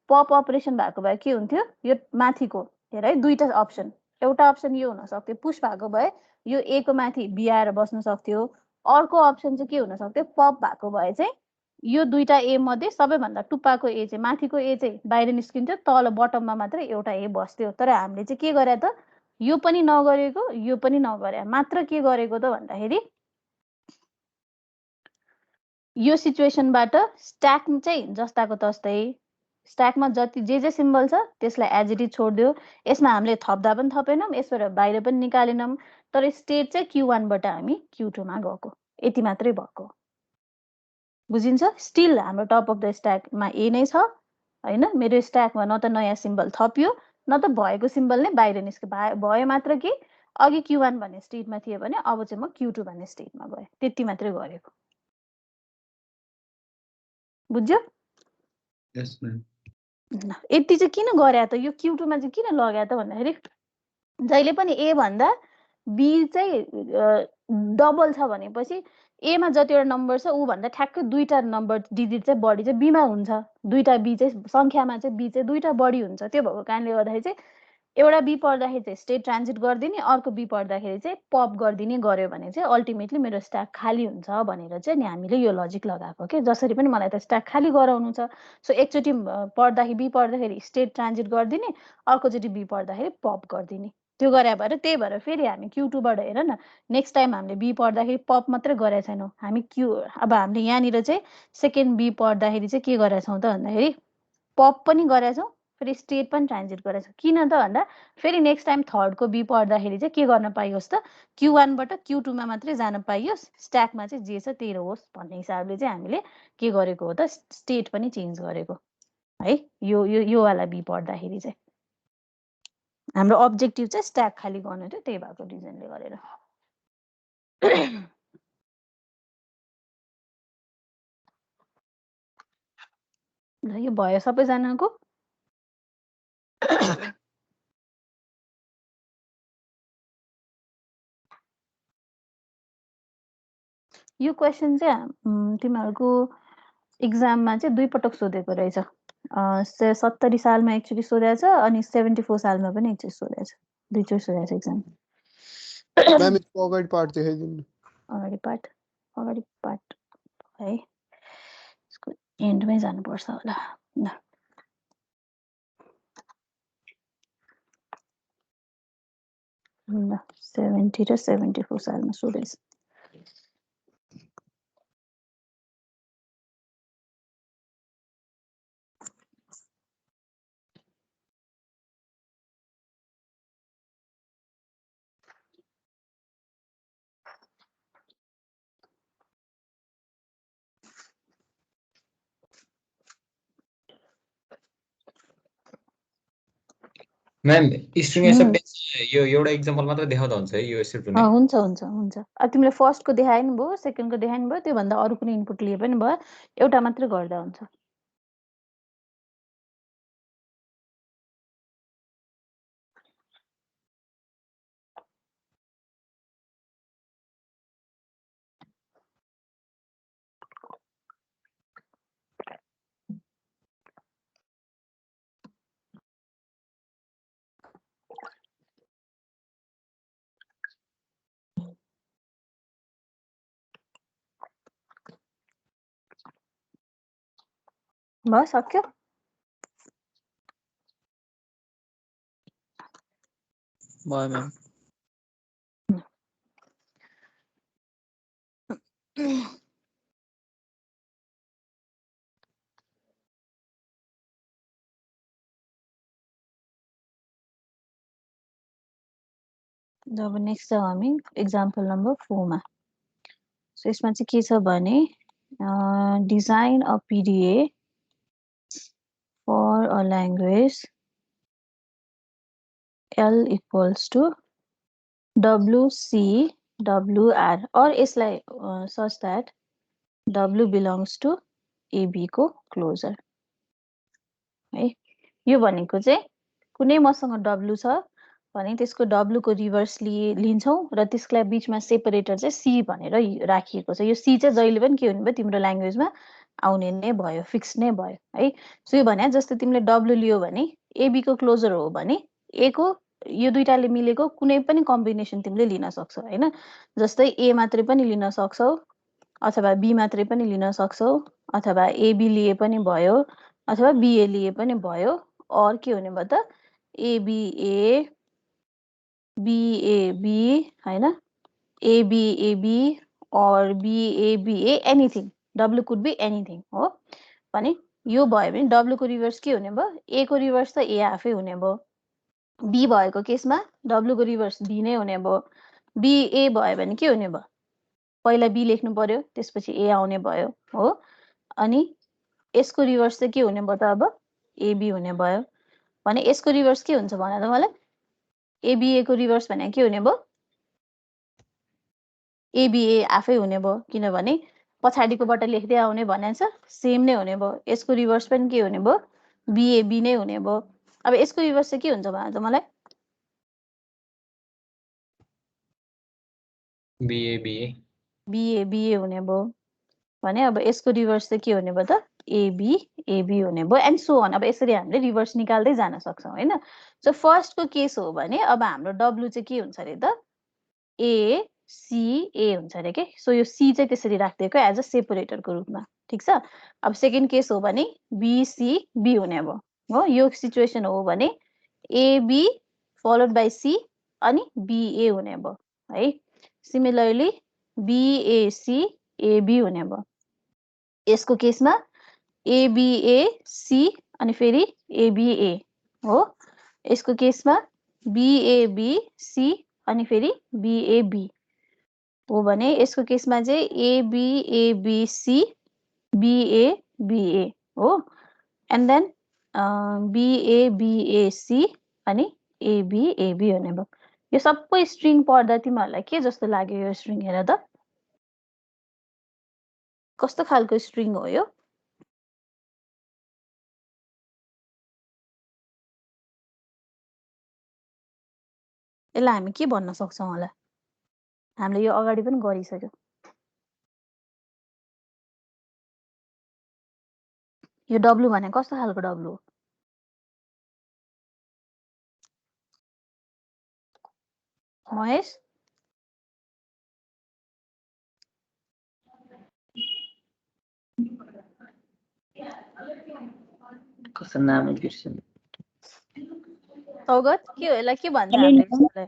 Speaker 1: पप अपरेसन भएको भए के हुन्थ्यो, यो माथिको हेर है दुईटा अप्सन, एउटा अप्सन यो हुन सक्थ्यो पुश भएको भए यो ए को माथि बी आएर बस्न सक्थ्यो, अर्को अप्सन चाहिँ के हुन सक्थ्यो पप भएको भए चाहिँ यो दुईटा ए मध्ये सबैभन्दा टुप्पाको ए चाहिँ माथिको ए चाहिँ बाहिर निस्किन्थ्यो, तल बटममा मात्र एउटा ए बस्थ्यो। तर हामीले चाहिँ के गरे त यो पनि नगरेको यो पनि नगरे, मात्र के गरेको त भन्दाखेरि यो सिचुएसनबाट स्ट्याक चाहिँ जस्ताको तस्तै स्ट्याकमा जति जे सिम्बल छ त्यसलाई एज इट इज छोड्दियो। यसमा हामीले थप्दा पनि थपेनौँ, यसबाट बाहिर पनि निकालेनौँ, तर स्टेट चाहिँ Q1 बाट हामी Q2 मा गएको, यति मात्रै भएको। बुझिन्छ? स्टिल हाम्रो टप अफ द स्ट्याकमा ए नै छ हैन, मेरो स्ट्याकमा न त नयाँ सिम्बल थपियो न त भएको सिम्बल नै बाहिर निस्क्यो, भयो मात्र कि अघि Q1 भन्ने स्टेटमा थियो भने अब चाहिँ म Q2 भन्ने स्टेटमा गएँ, त्यति मात्रै गरेको। बुझ्यो?
Speaker 2: यस म्याम।
Speaker 1: यति चाहिँ किन गरे त, यो Q2 मा चाहिँ किन लग्यो त भन्दाखेरि जहिले पनि ए भन्दा बी चाहिँ डबल छ भनेपछि ए मा जतिवटा नम्बर छ ऊ भन्दा ठ्याक्कै दुईटा नम्बर डिजिट चाहिँ बढी चाहिँ बी मा हुन्छ, दुईटा बी चाहिँ संख्यामा चाहिँ बी चाहिँ दुईटा बढी हुन्छ। त्यो भएको कारणले गर्दाखेरि चाहिँ एउटा बी पढ्दाखेरि चाहिँ स्टेट ट्रान्जिट गरिदिने, अर्को बी पढ्दाखेरि चाहिँ पप गरिदिने गर्यो भने चाहिँ अल्टिमेटली मेरो स्ट्याक खाली हुन्छ भनेर चाहिँ नि हामीले यो लजिक लगाएको के। जसरी पनि मलाई त स्ट्याक खाली गराउनु छ, सो एकचोटि पढ्दाखेरि बी पढ्दाखेरि स्टेट ट्रान्जिट गरिदिने, अर्कोचोटि बी पढ्दाखेरि पप गरिदिने, त्यो गरे भएर त्यही भएर फेरि हामी Q2 बाट हेर न नेक्स्ट टाइम हामीले बी पढ्दाखेरि पप मात्रै गरेका छैनौँ हामी अब हामीले यहाँनिर चाहिँ सेकेन्ड बी पढ्दाखेरि चाहिँ के गरेका छौँ त भन्दाखेरि पप पनि गरेका छौँ, फेरि स्टेट पनि ट्रान्जिट गरेका छौँ। किन त भन्दा फेरि नेक्स्ट टाइम थर्डको बी पढ्दाखेरि चाहिँ के गर्न पाइयोस् त Q1 बाट Q2 मा मात्रै जान पाइयोस्, स्ट्याकमा चाहिँ जे छ त्यही होस् भन्ने हिसाबले चाहिँ हामीले के गरेको हो त स्टेट पनि चेन्ज गरेको है। यो वाला बी पढ्दाखेरि चाहिँ हाम्रो अब्जेक्टिभ चाहिँ स्ट्याक खाली गर्नु थियो, त्यही भएको रिजनले गरेर। ल यो भयो सबैजनाको। यो क्वेसन चाहिँ तिमीहरूको इक्जाममा चाहिँ दुई पटक सोधेको रहेछ। 70 सालमा एकचोटि सोधेको छ अनि 74 सालमा पनि एकचोटि सोधेको छ, दुईचोटि सोधेको छ इक्जाम।
Speaker 3: म्याम यसको अगाडि पार्ट देखाइदिनु।
Speaker 1: अगाडि पार्ट है, यसको एन्डमै जानुपर्छ होला। ल 70 र 74 सालमा सोधेछ।
Speaker 4: म्याम स्ट्रिङ एक्सेप्टेन्स यो एउटा एक्जाम्पल मात्र देखाउँदा हुन्छ है यो एक्सेप्ट हुने?
Speaker 1: हुन्छ। तिमीले फर्स्टको देखाएन भयो, सेकेन्डको देखाएन भयो, त्योभन्दा अरू कुनै इनपुट लिए पनि भयो, एउटा मात्रै गर्दा हुन्छ। भयो, सक्यो?
Speaker 3: भयो म्याम।
Speaker 1: अब नेक्स्ट छ हामी एक्जाम्पल नम्बर 4 मा। सो यसमा चाहिँ के छ भने design a PDA for a language L equals to WCWR or यसलाई such that W belongs to AB को क्लोजर है। यो भनेको चाहिँ कुनै मसँग W छ भने त्यसको W को रिभर्स लिन्छौँ र त्यसलाई बीचमा सेपरेटर चाहिँ C भनेर राखिएको छ। यो C चाहिँ जहिले पनि के हुने भयो तिम्रो ल्याङ्ग्वेजमा आउने नै भयो, फिक्स नै भयो है। सो यो भने जस्तै तिमीले W लियो भने AB को क्लोजर हो भने A को यो दुईटाले मिलेको कुनै पनि कम्बिनेसन तिमीले लिन सक्छौ हैन। जस्तै A मात्रै पनि लिन सक्छौ अथवा B मात्रै पनि लिन सक्छौ अथवा AB लिए पनि भयो अथवा BA लिए पनि भयो। और के हुने भयो त ABA BAB हैन, ABAB or BABA anything. W could be anything हो भने यो भयो भने W को रिभर्स के हुने भयो, A को रिभर्स त A आफै हुने भयो। B भएको केसमा W को रिभर्स B नै हुने भयो। BA भयो भने के हुने भयो, पहिला B लेख्नु पर्यो त्यसपछि A आउने भयो हो। अनि यसको रिभर्स चाहिँ के हुने भयो त अब AB हुने भयो भने यसको रिभर्स के हुन्छ भन त मलाई, ABA को रिभर्स भने के हुने भयो, ABA आफै हुने भयो किनभने पछाडिकोबाट लेख्दै आउने भने छ सेम नै हुने भयो। यसको रिभर्स पनि के हुने भयो, BAB नै हुने भयो। अब यसको रिभर्स चाहिँ के हुन्छ भन त मलाई, BABA हुने भयो भने अब यसको रिभर्स चाहिँ के हुने भयो त AB हुने भयो एन्ड सो अन। अब यसरी हामीले रिभर्स निकाल्दै जान सक्छौँ हैन। सो फर्स्टको केस हो भने अब हाम्रो W चाहिँ के हुन्छ अरे त ACA हुन्छ अरे के। सो यो C चाहिँ त्यसरी राखिदिएको एज अ सेपरेटरको रूपमा, ठिक छ। अब सेकेन्ड केस हो भने BCB हुने भयो हो। यो सिचुएसन हो भने AB फलोड बाई C अनि BA हुने भयो है। सिमिलरली BACAB हुने भयो। यसको केसमा ABAC अनि फेरि ABA हो। यसको केसमा BABC अनि फेरि BAB हो भने यसको केसमा चाहिँ ABABC BABA हो एन्ड देन BABAC अनि ABAB हुने भयो। यो सबै स्ट्रिङ पढ्दा तिमीहरूलाई के जस्तो लाग्यो यो स्ट्रिङ हेर त, कस्तो खालको स्ट्रिङ हो यो? यसलाई हामी के भन्न सक्छौँ होला, हामीले यो अगाडि पनि गरिसक्यो। यो W भने कस्तो खालको W हो? महेश
Speaker 5: कसको नाम बिर्सिनु,
Speaker 1: सौगत के हो यसलाई के भन्छ हामीले यसलाई?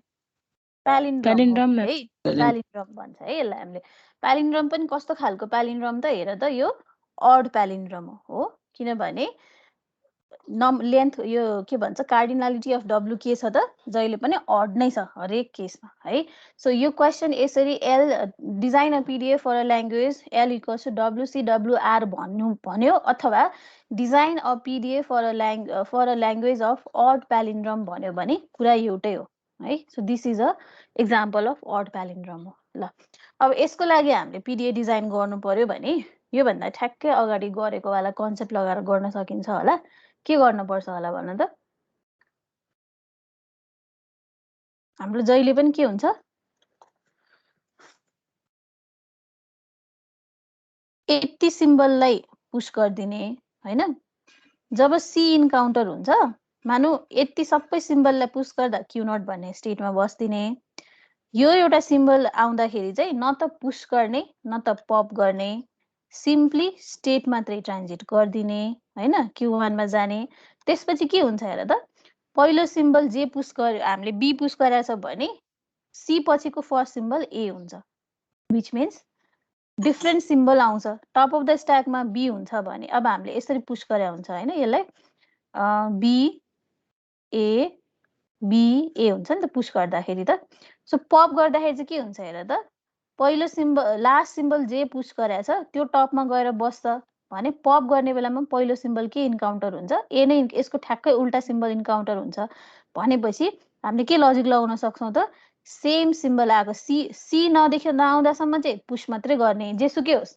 Speaker 1: प्यालिन्ड्रम है, प्यालिन्ड्रम भन्छ है यसलाई हामीले। प्यालिन्ड्रम पनि कस्तो खालको प्यालिन्ड्रम त हेर त, यो अड प्यालिन्ड्रम हो किनभने लेन्थ यो के भन्छ कार्डिनालिटी अफ W के छ त जहिले पनि अड नै छ हरेक केसमा है। सो यो क्वेसन यसरी design a PDF for a language L equals to WCWR भन्यो अथवा design a PDF for a language of odd palindrome भन्यो भने कुरा एउटै हो है। So this is a example of odd palindrome हो। ल अब यसको लागि हामीले PDA डिजाइन गर्नु पर्यो भने योभन्दा ठ्याक्कै अगाडि गरेको वाला कन्सेप्ट लगाएर गर्न सकिन्छ होला। के गर्नुपर्छ होला भन त, हाम्रो जहिले पनि के हुन्छ, यति सिम्बललाई पुश गरिदिने हैन। जब C इन्काउन्टर हुन्छ मानु यति सबै सिम्बललाई पुश गर्दा Q0 भन्ने स्टेटमा बस्दिने। यो एउटा सिम्बल आउँदाखेरि चाहिँ न त पुश गर्ने न त पप गर्ने, सिम्पली स्टेट मात्रै ट्रान्जिट गरिदिने हैन, Q1 मा जाने। त्यसपछि के हुन्छ हेर त, पहिलो सिम्बल जे पुश गर्यो हामीले B पुश गरेछ भने C पछिको फर्स्ट सिम्बल A हुन्छ, विच मिन्स डिफ्रेन्ट सिम्बल आउँछ। टप अफ द स्ट्याकमा B हुन्छ भने अब हामीले यसरी पुश गरे हुन्छ हैन, यसलाई BA हुन्छ नि त पुश गर्दाखेरि त। सो पप गर्दाखेरि चाहिँ के हुन्छ हेर त, पहिलो सिम्बल लास्ट सिम्बल जे पुश गरेछ त्यो टपमा गएर बस्छ भने पप गर्ने बेलामा पहिलो सिम्बल के इन्काउन्टर हुन्छ, ए नै यसको ठ्याक्कै उल्टा सिम्बल इन्काउन्टर हुन्छ भनेपछि हामीले के लजिक लगाउन सक्छौँ त, सेम सिम्बल आएको सी नआउँदासम्म चाहिँ पुश मात्रै गर्ने, जेसुकै होस्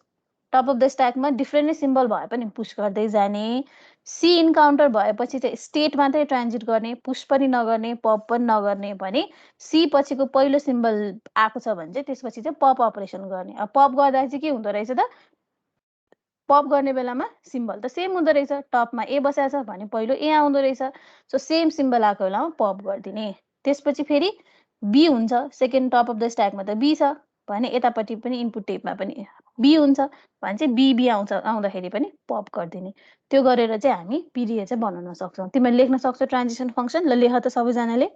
Speaker 1: टप अफ द स्ट्याकमा डिफ्रेन्ट नै सिम्बल भए पनि पुश गर्दै जाने। C इन्काउन्टर भएपछि चाहिँ स्टेट मात्रै ट्रान्जिट गर्ने, पुश पनि नगर्ने पप पनि नगर्ने भने C पछिको पहिलो सिम्बल आएको छ भने चाहिँ त्यसपछि चाहिँ पप अपरेसन गर्ने। अब पप गर्दा चाहिँ के हुँदो रहेछ त, पप गर्ने बेलामा सिम्बल त सेम हुँदो रहेछ, टपमा ए बसेको छ भने पहिलो ए आउँदो रहेछ, सो सेम सिम्बल आएको बेलामा पप गरिदिने। त्यसपछि फेरि बी हुन्छ, सेकेन्ड टप अफ द स्ट्याकमा त बी छ भने यतापट्टि पनि इनपुट टेपमा पनि बी हुन्छ भने चाहिँ बी आउँछ, आउँदाखेरि पनि पप गरिदिने। त्यो गरेर चाहिँ हामी पिडिए चाहिँ बनाउन सक्छौँ। तिमीले लेख्न सक्छौ ट्रान्जिसन फङ्सन। ल लेख त सबैजनाले,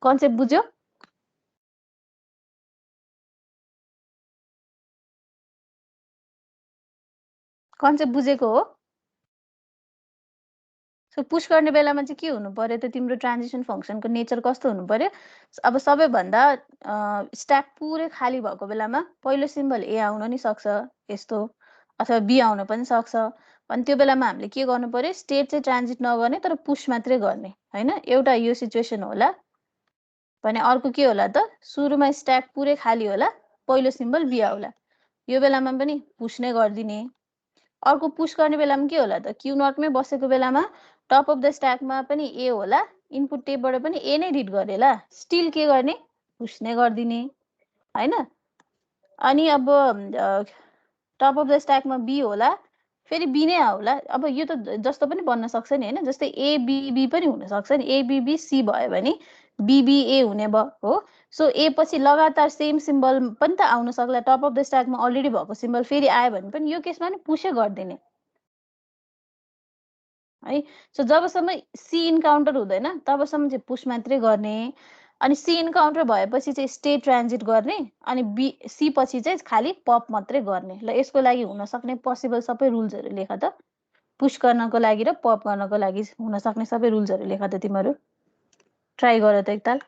Speaker 1: कन्सेप्ट बुझ्यो? कन्सेप्ट बुझेको हो? सो पुश गर्ने बेलामा चाहिँ के हुनु पर्यो त, तिम्रो ट्रान्जिसन फङ्सनको नेचर कस्तो हुनु पर्यो? अब सबैभन्दा स्ट्याक पुरै खाली भएको बेलामा पहिलो सिम्बल ए आउन नि सक्छ यस्तो, अथवा बी आउन पनि सक्छ। अनि त्यो बेलामा हामीले के गर्नु पर्यो, स्टेट चाहिँ ट्रान्जिट नगर्ने तर पुश मात्रै गर्ने होइन। एउटा यो सिचुएसन होला भने अर्को के होला त, सुरुमा स्ट्याक पुरै खाली होला, पहिलो सिम्बल बी आउला, यो बेलामा पनि पुश नै गरिदिने। अर्को पुश गर्ने बेलामा के होला त, क्यू नटमै बसेको बेलामा टप अफ द स्ट्याकमा पनि ए होला, इनपुट टेपबाट पनि ए नै रिड गरेला, स्टिल के गर्ने, पुश नै गरिदिने होइन। अनि अब टप अफ द स्ट्याकमा बी होला, फेरि बी नै आउला। अब यो त जस्तो पनि बन्न सक्छ नि होइन, जस्तै एबिबी पनि हुनसक्छ नि, एबिबी सी भयो भने बिबिए हुने भयो हो। सो ए पछि लगातार सेम सिम्बल पनि त आउन सक्ला, टप अफ द स्ट्याकमा अलरेडी भएको सिम्बल फेरि आयो भने पनि यो केसमा नि पुसै गरिदिने है। सो जबसम्म सी इन्काउन्टर हुँदैन तबसम्म चाहिँ पुस मात्रै गर्ने। अनि सी इन्काउन्टर भएपछि चाहिँ स्टेट ट्रान्जिट गर्ने, अनि सी पछि चाहिँ खालि पप मात्रै गर्ने। ल यसको लागि हुनसक्ने पोसिबल सबै रुल्सहरू लेख त, पुस गर्नको लागि र पप गर्नको लागि हुनसक्ने सबै रुल्सहरू लेख त तिमीहरू। ट्राई गर त एकताल।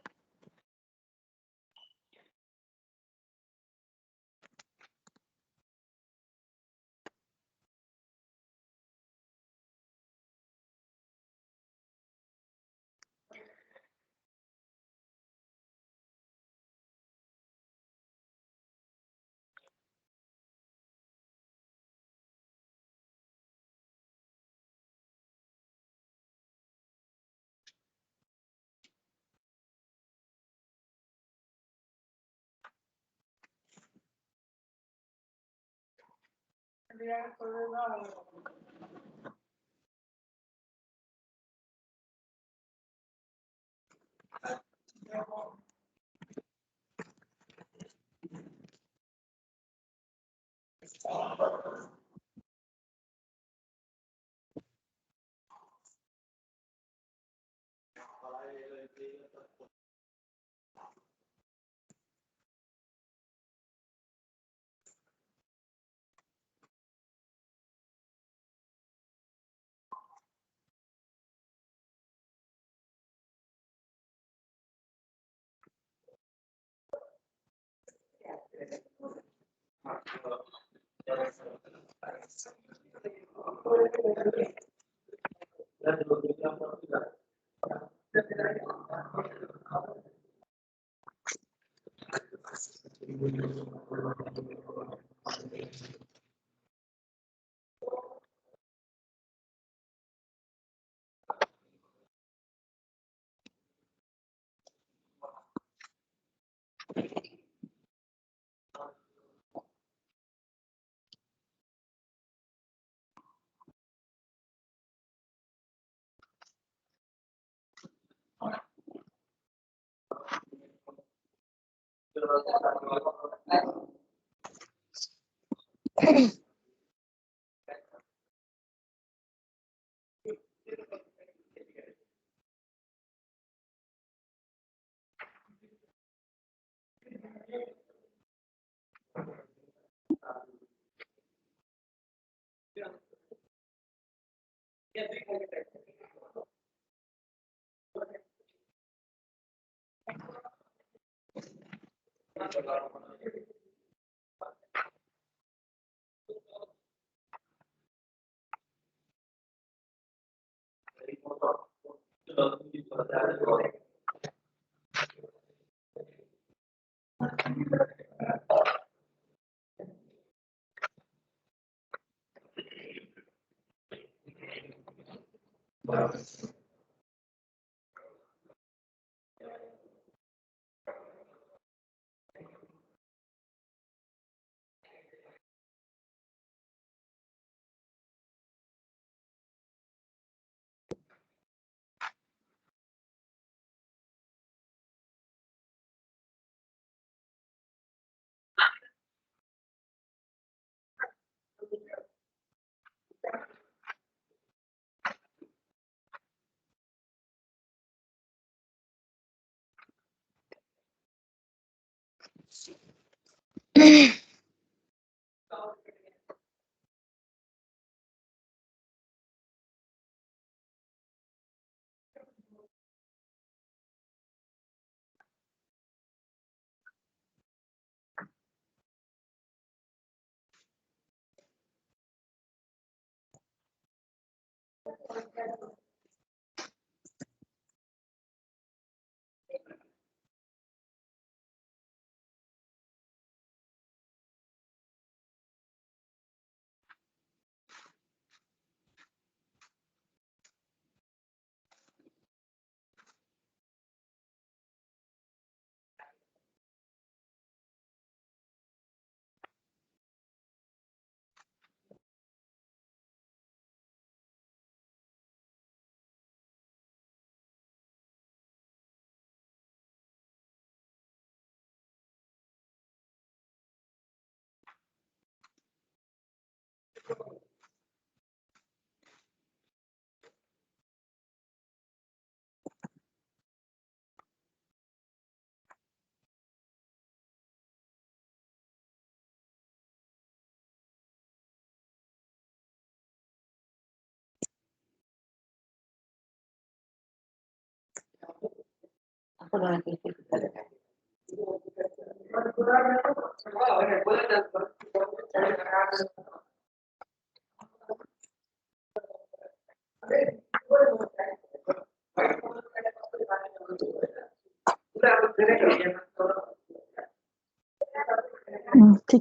Speaker 1: ठिक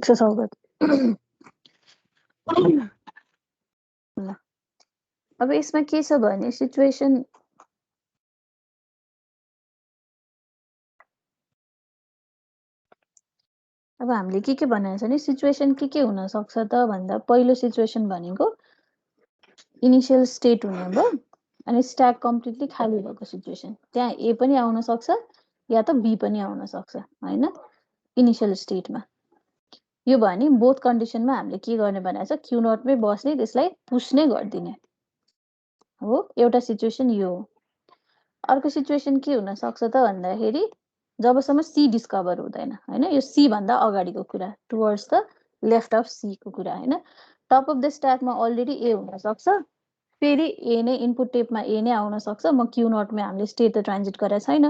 Speaker 1: छ सौगत। ल अब यसमा के छ भने सिचुएसन अब हामीले के भनेको छ नि सिचुएसन के हुन सक्छ त भन्दा पहिलो सिचुएसन भनेको इनिशियल स्टेट हुने भयो अनि स्ट्याक कम्प्लिटली खाली भएको सिचुएसन त्यहाँ ए पनि आउन सक्छ या त बी पनि आउन सक्छ हैन इनिशियल स्टेटमा यो भने बोथ कन्डिसनमा हामीले के गर्ने भनेको छ क्यू नटमै बस्ने त्यसलाई पुश नै गर्दिने हो एउटा सिचुएसन यो हो अर्को सिचुएसन के हुन सक्छ त भन्दाखेरि जबसम्म सी डिस्कभर हुँदैन हैन यो सी भन्दा अगाडिको कुरा towards the left of C को कुरा हैन टप अफ द स्ट्याकमा अलरेडी ए हुन सक्छ फेरि ए नै इनपुट टेपमा ए नै आउन सक्छ म क्यू नटमा हामीले स्टेट त ट्रान्जिट गरेको छैन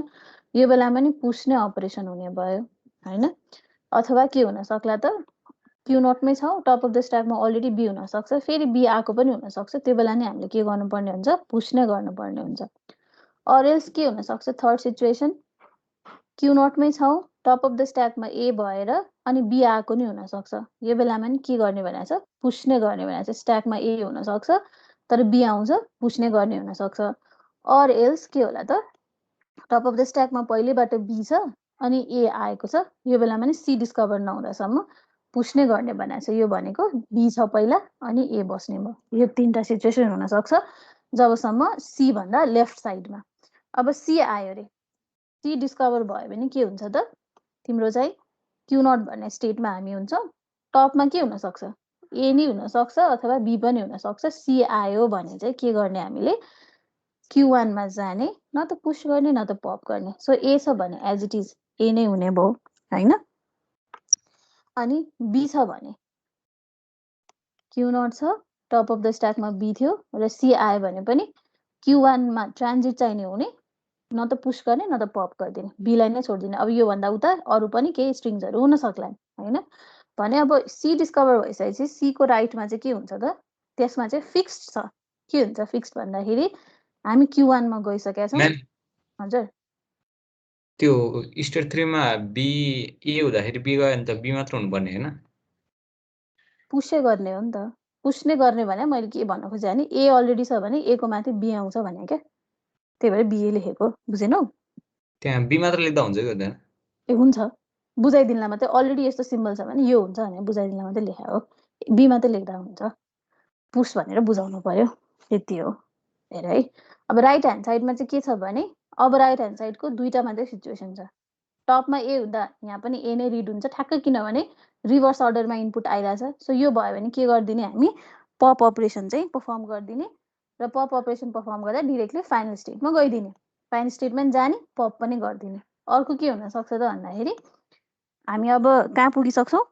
Speaker 1: यो बेलामा नि पुश नै अपरेसन हुने भयो हैन अथवा के हुन सक्ला त क्यू नटमै छ टप अफ द स्ट्याकमा अलरेडी बी हुन सक्छ फेरि बी आएको पनि हुन सक्छ त्यो बेला नै हामीले के गर्नुपर्ने हुन्छ पुश नै गर्नुपर्ने हुन्छ अर एल्स के हुन सक्छ थर्ड सिचुएसन क्यू नटमै छ टप अफ द स्ट्याकमा ए भएर अनि बी आएको नि हुन सक्छ यो बेलामा नि के गर्ने भनेको छ पुश नै गर्ने भनेको छ स्ट्याकमा ए हुन सक्छ तर बी आउँछ पुश नै गर्ने हुन सक्छ अर एल्स के होला त टप अफ द स्ट्याकमा पहिलेबाट बी छ अनि ए आएको छ यो बेलामा नि सी डिस्कभर नहुँदासम्म पुश नै गर्ने भनेको छ यो भनेको बी छ पहिला अनि ए बस्ने भयो यो तीनटा सिचुएसन हुन सक्छ जबसम्म सी भन्दा लेफ्ट साइडमा अब सी आयो रे सी डिस्कभर भयो भने के हुन्छ त तिम्रो चाहिँ क्यू नट भन्ने स्टेटमा हामी हुन्छौँ टपमा के हुन सक्छ ए नि हुन सक्छ अथवा बी पनि हुन सक्छ सी आयो भने चाहिँ के गर्ने हामीले Q1 मा जाने न त पुश गर्ने न त पप गर्ने सो ए छ भने एज इट इज ए नै हुने भयो हैन अनि बी छ भने क्यू नट छ टप अफ द स्ट्याकमा बी थियो र सी आयो भने पनि Q1 मा ट्रान्जिट चाहिने हुने न त पुश गर्ने न त पप गरिदिने बीलाई नै छोड्दिने अब यो भन्दा उता अरु पनि केही स्ट्रिङ्सहरु हुन सक्लान् हैन भने अब सी डिस्कभर भइसकेपछि सी को राइटमा चाहिँ के हुन्छ त त्यसमा चाहिँ फिक्स्ड छ के हुन्छ फिक्स्ड भन्दाखेरि हामी Q1 मा गइसकेका छौं हजुर
Speaker 4: त्यो स्टेट 3 मा बी ए हुँदाखेरि बी गयो भने त बी मात्र हुनुपर्ने हैन
Speaker 1: पुशै गर्ने हो नि त पुश नै गर्ने भने मैले के भन्न खोजे भने ए अलरेडी छ भने ए को माथि बी आउँछ भने के त्यही भएर बी लेखेको बुझेनौ
Speaker 4: त्यहाँ बी मात्र लेख्दा हुन्छ कि हुँदैन
Speaker 1: ए हुन्छ बुझाइदिनला मात्रै अलरेडी यस्तो सिम्बल छ भने यो हुन्छ भने बुझाइदिनला मात्रै लेखा हो बी मात्रै लेख्दा हुन्छ पुश भनेर बुझाउनु पर्यो त्यति हो हेर है अब राइट ह्यान्ड साइडमा चाहिँ के छ भने अब राइट ह्यान्ड साइडको दुईटा मात्रै सिचुएसन छ टपमा ए हुँदा यहाँ पनि ए नै रिड हुन्छ ठ्याक्कै किनभने रिभर्स अर्डरमा इनपुट आइरहेछ सो यो भयो भने के गर्दिने हामी पप अपरेसन चाहिँ परफर्म गर्दिने र पप अपरेसन परफर्म गर्दा डाइरेक्टली फाइनल स्टेटमा गइदिने फाइनल स्टेटमा जाने पप पनि गर्दिने अर्को के हुन सक्छ त भन्दाखेरि हामी अब कहाँ पुगिसक्छौं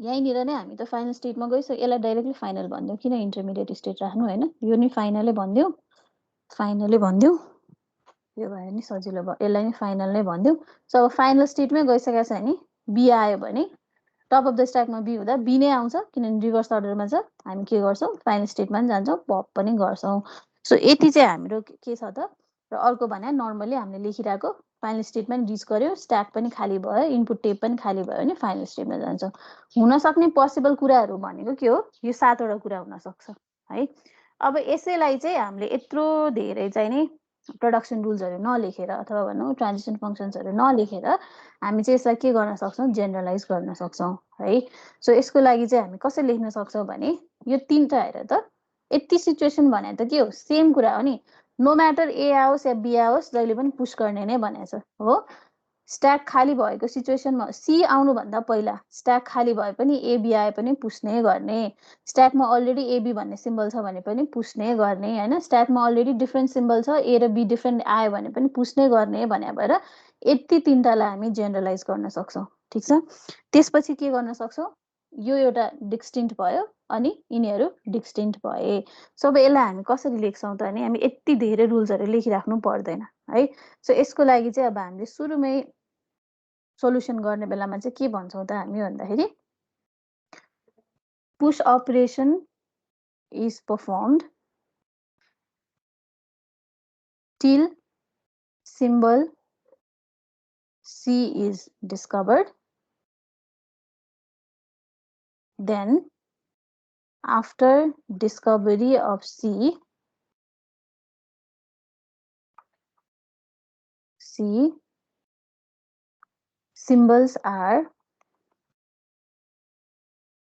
Speaker 1: यहीँनिर नै हामी त फाइनल स्टेटमा गइसक्यो। यसलाई डाइरेक्टली फाइनल भनिदिउँ, किन इन्टरमिडिएट स्टेट राख्नु होइन? यो नि फाइनलै भनिदिउँ, फाइनलै भनिदिउँ। यो भयो नि सजिलो भयो, यसलाई नि फाइनल नै भनिदिउँ। सो अब फाइनल स्टेटमै गइसकेको छ नि, बी आयो भने टप अफ द स्ट्याकमा बी हुँदा बी नै आउँछ, किनभने रिभर्स अर्डरमा छ। हामी के गर्छौँ, फाइनल स्टेटमा पनि जान्छौँ, पप पनि गर्छौँ। सो यति चाहिँ हाम्रो के छ त। र अर्को भने नर्मली हामीले लेखिरहेको फाइनल स्टेटमा नि रिच गर्यो, स्ट्याक पनि खाली भयो, इनपुट टेप पनि खाली भयो भने फाइनल स्टेटमा जान्छौँ। हुनसक्ने पोसिबल कुराहरू भनेको के हो, यो 7वटा कुरा हुनसक्छ है। अब यसैलाई चाहिँ हामीले यत्रो धेरै चाहिँ नि प्रोडक्सन रुल्सहरू नलेखेर अथवा भनौँ ट्रान्जिसन फङ्सन्सहरू नलेखेर हामी चाहिँ यसलाई के गर्न सक्छौँ, जेनरलाइज गर्न सक्छौँ है। सो यसको लागि चाहिँ हामी कसरी लेख्न सक्छौँ भने यो 3टा हेर त, यति सिचुएसन भने त के हो, सेम कुरा हो नि। नो म्याटर ए आओस् या बी आओस्, जहिले पनि पुस गर्ने नै भनेको छ हो। स्ट्याक खाली भएको सिचुएसनमा सी आउनुभन्दा पहिला स्ट्याक खाली भए पनि एबी आए पनि पुस नै गर्ने। स्ट्याकमा अलरेडी एबी भन्ने सिम्बल छ भने पनि पुस नै गर्ने होइन। स्ट्याकमा अलरेडी डिफ्रेन्ट सिम्बल छ, ए र बी डिफ्रेन्ट आयो भने पनि पुस नै गर्ने भने भएर यति 3टालाई हामी जेनरलाइज गर्न सक्छौँ। ठिक छ। त्यसपछि के गर्न सक्छौँ, यो एउटा डिस्टिन्क्ट भयो अनि यिनीहरू डिस्टिन्क्ट भए। सो अब यसलाई हामी कसरी लेख्छौँ त भने हामी यति धेरै रुल्सहरू लेखिराख्नु पर्दैन है। सो यसको लागि चाहिँ अब हामीले सुरुमै सोल्युसन गर्ने बेलामा चाहिँ के भन्छौँ त हामी भन्दाखेरि push operation is performed till symbol C is discovered. Then after discovery of C, symbols are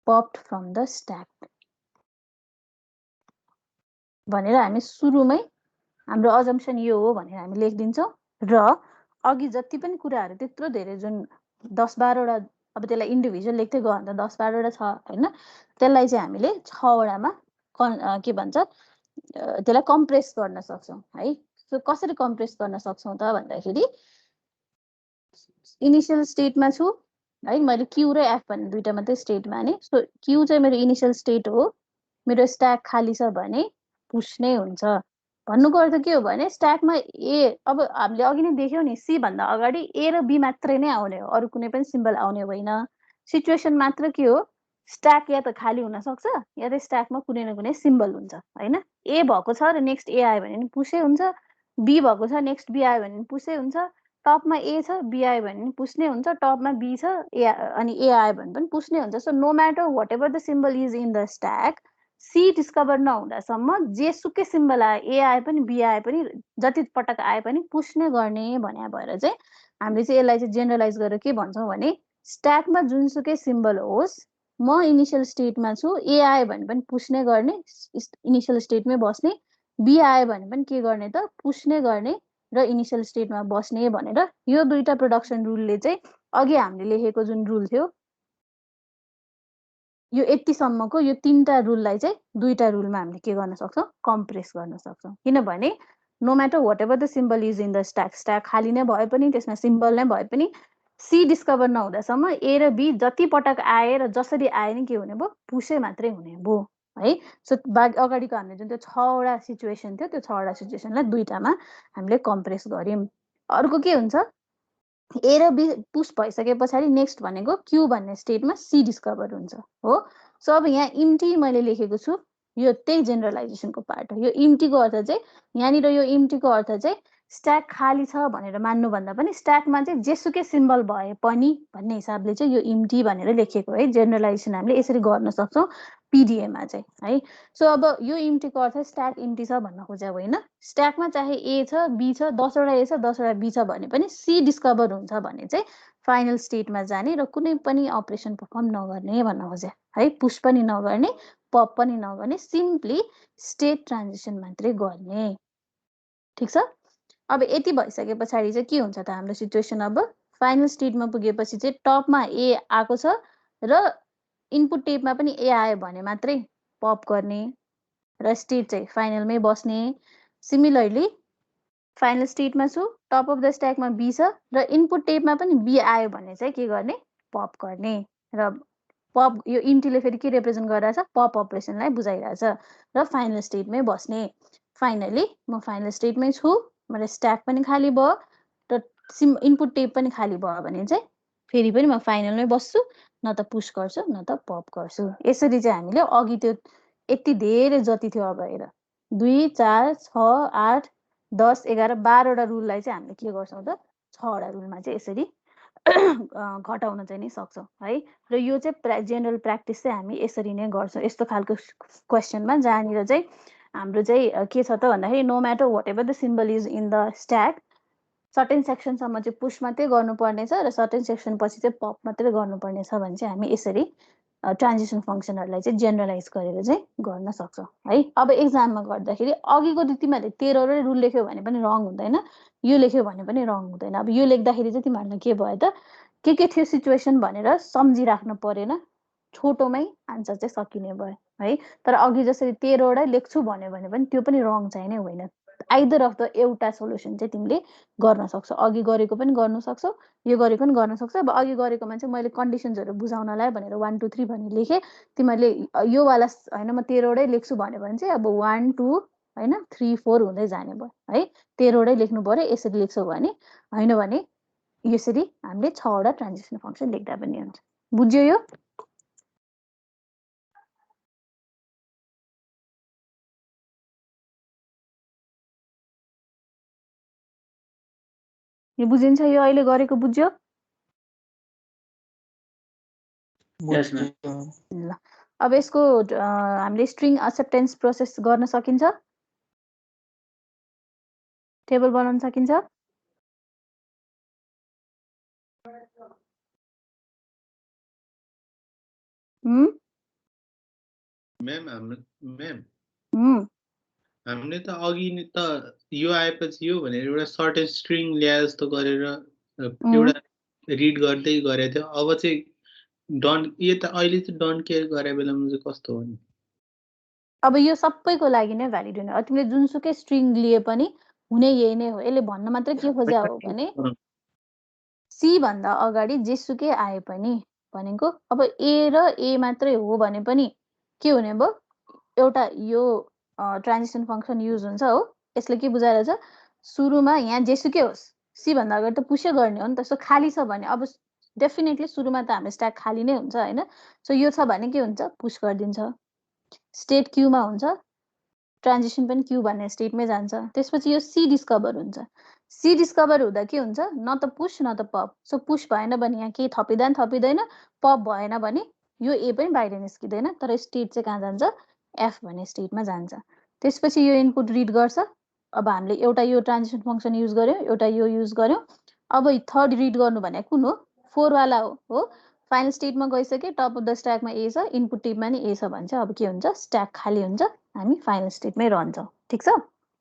Speaker 1: popped from the stack. भनेर हामी सुरुमै हाम्रो अजम्पसन यो हो भनेर हामी लेखिदिन्छौँ। र अघि जति पनि कुराहरू त्यत्रो धेरै जुन 10-12वटा, अब त्यसलाई इन्डिभिजुअल लेख्दै गयो भने त 10-12वटा छ होइन, त्यसलाई चाहिँ हामीले 6वटामा के भन्छ त्यसलाई कम्प्रेस गर्न सक्छौँ है। सो कसरी कम्प्रेस गर्न सक्छौँ त भन्दाखेरि इनिसियल स्टेटमा छु है, मैले क्यू र एफ भन्ने दुईटा मात्रै स्टेटमा नि। सो क्यू चाहिँ मेरो इनिसियल स्टेट हो, मेरो स्ट्याक खाली छ भने पुस नै हुन्छ। भन्नुको अर्थ के हो भने स्ट्याकमा ए, अब हामीले अघि नै देख्यौँ नि, सी भन्दा अगाडि ए र बी मात्रै नै आउने हो, अरू कुनै पनि सिम्बल आउने होइन। सिचुएसन मात्र के हो, स्ट्याक या त खाली हुनसक्छ या त स्ट्याकमा कुनै न कुनै सिम्बल हुन्छ होइन। ए भएको छ र नेक्स्ट ए आयो भने पुसै हुन्छ, बी भएको छ नेक्स्ट बी आयो भने पुसै हुन्छ, टपमा ए छ बी आयो भने पुस्नै हुन्छ, टपमा बी छ ए अनि ए आयो भने पनि पुस्नै हुन्छ। So no matter whatever the symbol is in the stack, C discover नहुँदासम्म जेसुकै सिम्बल आयो, ए आए पनि बी आए पनि जति पटक आए पनि पुस्नै गर्ने भने भएर चाहिँ हामीले चाहिँ यसलाई चाहिँ जेनरलाइज गरेर के भन्छौँ भने स्ट्याकमा जुनसुकै सिम्बल होस्, म इनिसियल स्टेटमा छु, ए आयो भने पनि पुस्नै गर्ने, इनिसियल स्टेटमै बस्ने, बी आयो भने पनि के गर्ने त पुस्नै गर्ने र इनिसियल स्टेटमा बस्ने भनेर यो दुईटा प्रोडक्सन रुलले चाहिँ अघि हामीले लेखेको जुन रुल थियो यो यतिसम्मको यो 3टा रुललाई चाहिँ 2टा रुलमा हामीले के गर्न सक्छौँ, कम्प्रेस गर्न सक्छौँ। किनभने no matter whatever the symbol is in the stack, stack खाली नै भए पनि त्यसमा सिम्बल नै भए पनि सी डिस्कभर नहुँदासम्म ए र बी जति पटक आए र जसरी आए नि के हुने भयो, पुसै मात्रै हुने भयो है। सो अगाडिको हामीले जुन त्यो 6वटा सिचुएसन थियो त्यो 6वटा सिचुएसनलाई 2टामा हामीले कम्प्रेस गर्यौँ। अर्को के हुन्छ, ए र बी पुस भइसके पछाडि नेक्स्ट भनेको क्यू भन्ने स्टेटमा सी डिस्कभर हुन्छ हो। सो अब यहाँ इम्टी मैले लेखेको छु, यो त्यही जेनरलाइजेसनको पार्ट हो। यो इम्टीको अर्थ चाहिँ यहाँनिर यो इम्टीको अर्थ चाहिँ स्ट्याक खाली छ भनेर मान्नुभन्दा पनि स्ट्याकमा चाहिँ जेसुकै सिम्बल भए पनि भन्ने हिसाबले चाहिँ यो इम्टी भनेर लेखेको है। जेनरलाइजेसन हामीले यसरी गर्न सक्छौँ पिडिएमा चाहिँ है। सो अब यो इम्टीको अर्थ स्ट्याक इम्टी छ भन्न खोजेको होइन, स्ट्याकमा चाहे ए छ बी छ 10वटा ए छ 10वटा बी छ भने पनि सी डिस्कभर हुन्छ भने चाहिँ फाइनल स्टेटमा जाने र कुनै पनि अपरेसन पर्फर्म नगर्ने भन्न खोजे है। पुस पनि नगर्ने, पप पनि नगर्ने, सिम्पली स्टेट ट्रान्जिसन मात्रै गर्ने। ठिक छ। अब यति भइसके पछाडि चाहिँ के हुन्छ त हाम्रो सिचुएसन, अब फाइनल स्टेटमा पुगेपछि चाहिँ टपमा ए आएको छ र इनपुट टेपमा पनि ए आयो भने मात्रै पप गर्ने र स्टेट चाहिँ फाइनलमै बस्ने। सिमिलरली फाइनल स्टेटमा छु, टप अफ द स्ट्याकमा बी छ र इनपुट टेपमा पनि बी आयो भने चाहिँ के गर्ने, पप गर्ने र पप यो इन्टीले फेरि के रिप्रेजेन्ट गरिरहेछ पप अपरेसनलाई बुझाइरहेछ र फाइनल स्टेटमै बस्ने फाइनली म फाइनल स्टेटमै छु मेरो स्ट्याक पनि खाली भयो र इनपुट टेप पनि खाली भयो भने चाहिँ फेरि पनि म फाइनलमै बस्छु न त पुश गर्छु न त पप गर्छु यसरी चाहिँ हामीले अघि त्यो यति धेरै जति थियो अब हेर 2 4 6 8 10 11 12 वटा रुललाई चाहिँ हामीले के गर्छौँ त 6 वटा रुलमा चाहिँ यसरी घटाउन चाहिँ नि सक्छौँ है र यो चाहिँ जेनरल प्र्याक्टिस चाहिँ हामी यसरी नै गर्छौँ यस्तो खालको क्वेसनमा जहाँनिर चाहिँ हाम्रो चाहिँ के छ त भन्दाखेरि no matter whatever the symbol is in the stack certain सेक्सनसम्म चाहिँ पुस मात्रै गर्नुपर्ने छ र सर्टेन सेक्सन पछि चाहिँ पप मात्रै गर्नुपर्ने छ भने चाहिँ हामी यसरी ट्रान्जिसन फङ्सनहरूलाई चाहिँ जेनरलाइज गरेर चाहिँ गर्न सक्छौँ है अब एक्जाममा गर्दाखेरि अघिको तिमीहरूले 13 रुल लेख्यो भने पनि रङ हुँदैन यो लेख्यो भने पनि रङ हुँदैन अब यो लेख्दाखेरि चाहिँ तिमीहरूलाई के भयो त के थियो सिचुएसन भनेर सम्झिराख्नु परेन छोटोमै आन्सर चाहिँ सकिने भयो है तर अघि जसरी 13 वटा लेख्छु भन्यो भने पनि त्यो पनि रङ चाहिँ नै होइन आइदर अफ द एउटा सोल्युसन चाहिँ तिमीले गर्न सक्छौ अघि गरेको पनि गर्न सक्छौ यो गरेको पनि गर्न सक्छौ अब अघि गरेकोमा चाहिँ मैले कन्डिसन्सहरू बुझाउनलाई भनेर 1 2 3 भनेर लेखेँ तिमीहरूले यो वाला होइन म 13 वटै लेख्छु भन्यो भने चाहिँ अब 1 2 होइन 3 4 हुँदै जाने भयो है 13 वटै लेख्नु पर्यो यसरी लेख्छौ भने होइन भने यसरी हामीले 6 वटा ट्रान्जिसन फङ्सन लेख्दा पनि हुन्छ बुझ्यो यो बुझिन्छ यो अहिले गरेको बुझ्यो
Speaker 5: Yes, ma'am.
Speaker 1: ल अब यसको हामीले स्ट्रिङ एक्सेप्टेन्स प्रोसेस गर्न सकिन्छ टेबल बनाउन सकिन्छ
Speaker 2: हामीले त अघि नि त यो आएपछि यो भनेर एउटा सर्टेन स्ट्रिङ ल्याए जस्तो गरेर एउटा रिड गर्दै गरेको थियो अब चाहिँ यो त अहिले चाहिँ डन्ट केयर गरे बेलामा चाहिँ कस्तो हो नि
Speaker 1: अब यो सबैको लागि नै भ्यालिड हुने तिमीले जुनसुकै स्ट्रिङ लिए पनि हुने यही नै हो यसले भन्न मात्र के खोज्या हो भने सी भन्दा अगाडि जेसुकै आए पनि भनेको अब ए र ए मात्रै हो भने पनि के हुने भयो एउटा यो ट्रान्जिसन फङ्सन युज हुन्छ हो यसले के बुझाइरहेछ सुरुमा यहाँ जेसुकै होस् सी भन्दा अगाडि त पुसै गर्ने हो नि त सो खाली छ भने अब डेफिनेटली सुरुमा त हाम्रो स्ट्याक खाली नै हुन्छ होइन सो यो छ भने के हुन्छ पुस गरिदिन्छ स्टेट क्यूमा हुन्छ ट्रान्जिसन पनि क्यू भन्ने स्टेटमै जान्छ त्यसपछि यो सी डिस्कभर हुन्छ सी डिस्कभर हुँदा के हुन्छ न त पुस न त पप सो पुस भएन भने यहाँ केही थपिँदैन पप भएन भने यो ए पनि बाहिर निस्किँदैन तर स्टेट चाहिँ कहाँ जान्छ एफ भन्ने स्टेटमा जान्छ त्यसपछि यो इनपुट रिड गर्छ अब हामीले एउटा यो ट्रान्जिसन फङ्सन युज गर्यौँ एउटा यो युज गर्यौँ अब थर्ड रिड गर्नु भने कुन हो 4 वाला हो फाइनल स्टेटमा गइसके टप अफ द स्ट्याकमा ए छ इनपुट टेपमा नि ए छ भने चाहिँ अब के हुन्छ स्ट्याक खाली हुन्छ हामी फाइनल स्टेटमै रहन्छौँ ठिक छ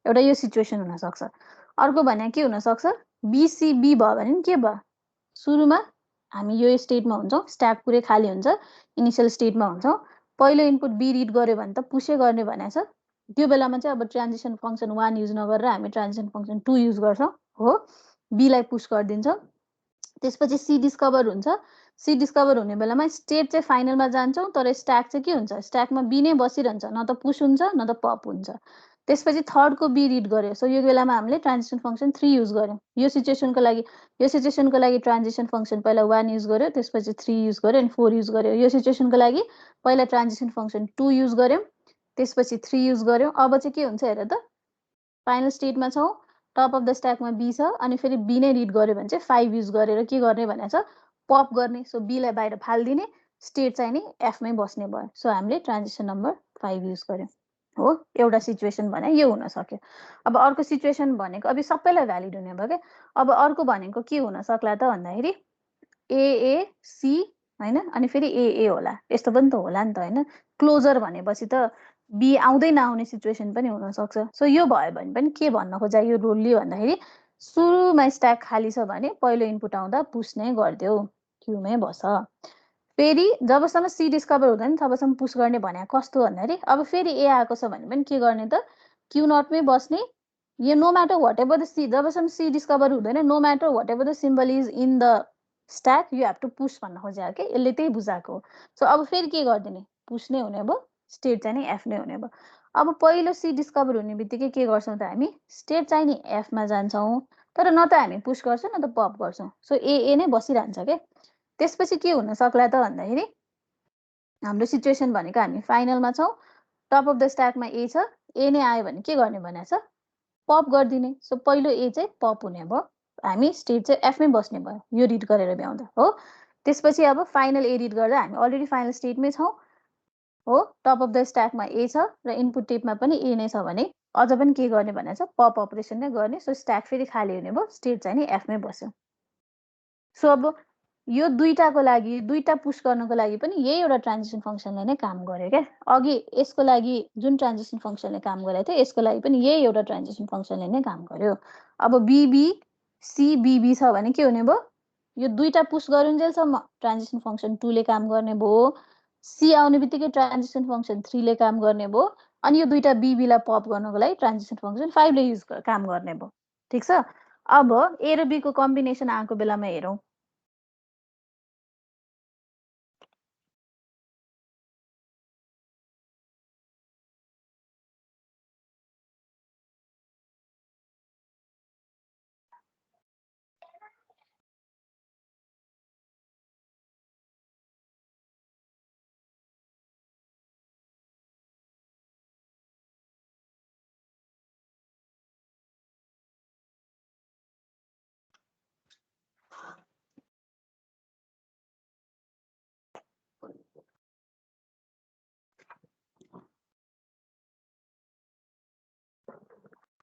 Speaker 1: एउटा यो सिचुएसन हुनसक्छ अर्को भने के हुनसक्छ बिसिबी भयो भने के भयो सुरुमा हामी यो स्टेटमा हुन्छौँ स्ट्याक पुरै खाली हुन्छ इनिसियल स्टेटमा हुन्छौँ पहिलो इनपुट बी रिड गर्यो भने त पुसै गर्ने भनेको छ त्यो बेलामा चाहिँ अब ट्रान्जिसन फङ्सन 1 युज नगरेर हामी ट्रान्जिसन फङ्सन 2 युज गर्छौँ हो बीलाई पुस गरिदिन्छौँ त्यसपछि सी डिस्कभर हुन्छ सी डिस्कभर हुने बेलामा स्टेट चाहिँ फाइनलमा जान्छौँ तर स्ट्याक चाहिँ के हुन्छ स्ट्याकमा बी नै बसिरहन्छ न त पुस हुन्छ न त पप हुन्छ त्यसपछि थर्डको बी रिड गर्यो सो यो बेलामा हामीले ट्रान्जिसन फङ्सन 3 युज गर्यौँ यो सिचुएसनको लागि ट्रान्जिसन फङ्सन पहिला 1 युज गर्यो त्यसपछि 3 युज गर्यो अनि 4 युज गर्यो यो सिचुएसनको लागि पहिला ट्रान्जिसन फङ्सन 2 युज गर्यौँ त्यसपछि 3 युज गर्यौँ अब चाहिँ के हुन्छ हेर त फाइनल स्टेटमा छौँ टप अफ द स्ट्याकमा बी छ अनि फेरि बी नै रिड गर्यो भने चाहिँ 5 युज गरेर के गर्ने भनेको छ पप गर्ने सो बीलाई बाहिर फालिदिने स्टेट चाहिँ नि एफमै बस्ने भयो सो हामीले ट्रान्जिसन नम्बर 5 युज गर्यौँ हो एउटा सिचुएसन भने यो हुन सक्यो अब अर्को सिचुएसन भनेको अब सबैलाई भ्यालिड हुने भयो क्या अब अर्को भनेको के हुन सक्ला त भन्दाखेरि एएसी होइन अनि फेरि एए होला यस्तो पनि त होला नि त होइन क्लोजर भनेपछि त बी आउँदै नआउने सिचुएसन पनि हुनसक्छ सो यो भयो भने पनि के भन्न खोजा यो रुलले भन्दाखेरि सुरुमा स्ट्याक खाली छ भने पहिलो इनपुट आउँदा पुस नै गरिदेऊ क्यूमै बस फेरि जबसम्म सी डिस्कभर हुँदैन तबसम्म पुस गर्ने भने कस्तो भन्दाखेरि अब फेरि ए आएको छ भने पनि के गर्ने त क्यू नटमै बस्ने यो no matter whatever the C जबसम्म सी डिस्कभर हुँदैन no matter whatever the symbol is in the stack you have to push भन्न खोजेको के यसले त्यही बुझाएको हो। सो अब फेरि के गरिदिने, पुस नै हुने भयो, स्टेट चाहिँ नि एफ नै हुने भयो। अब पहिलो सी डिस्कभर हुने बित्तिकै के गर्छौँ त हामी, स्टेट चाहिँ नि एफमा जान्छौँ, तर न त हामी पुस गर्छौँ न त पप गर्छौँ। सो ए नै बसिरहन्छ के। त्यसपछि के हुन सक्ला त भन्दाखेरि हाम्रो सिचुएसन भनेको हामी फाइनलमा छौँ, टप अफ द स्ट्याकमा ए छ, ए नै आयो भने के गर्ने भनेको छ, पप गरिदिने। सो पहिलो ए चाहिँ पप हुने भयो, हामी स्टेट चाहिँ एफमै बस्ने भयो, यो रिड गरेर भ्याउँदा हो। त्यसपछि अब फाइनल ए रिड गर्दा हामी अलरेडी फाइनल स्टेटमै छौँ हो, टप अफ द स्ट्याकमा ए छ र इनपुट टेपमा पनि ए नै छ भने अझ पनि के गर्ने भनेको छ, पप अपरेसन नै गर्ने। सो स्ट्याक फेरि खाली हुने भयो, स्टेट चाहिँ नि एफमै बस्यो। सो अब यो दुईटाको लागि, दुईटा पुस गर्नको लागि पनि यही एउटा ट्रान्जिसन फङ्सनले नै काम गर्यो क्या। अघि यसको लागि जुन ट्रान्जिसन फङ्सनले काम गरेको थियो यसको लागि पनि यही एउटा ट्रान्जिसन फङ्सनले नै काम गर्यो। अब बिबी सी बिबी छ भने के हुने भयो, यो दुईटा पुस गरुन्जेलसम्म ट्रान्जिसन फङ्सन 2 ले काम गर्ने भयो, सी आउने बित्तिकै ट्रान्जिसन फङ्सन 3 ले काम गर्ने भयो, अनि यो दुईटा बिबीलाई पप गर्नको लागि ट्रान्जिसन फङ्सन 5 ले काम गर्ने भयो। ठिक छ। अब ए र बी को कम्बिनेसन आएको बेलामा हेरौँ।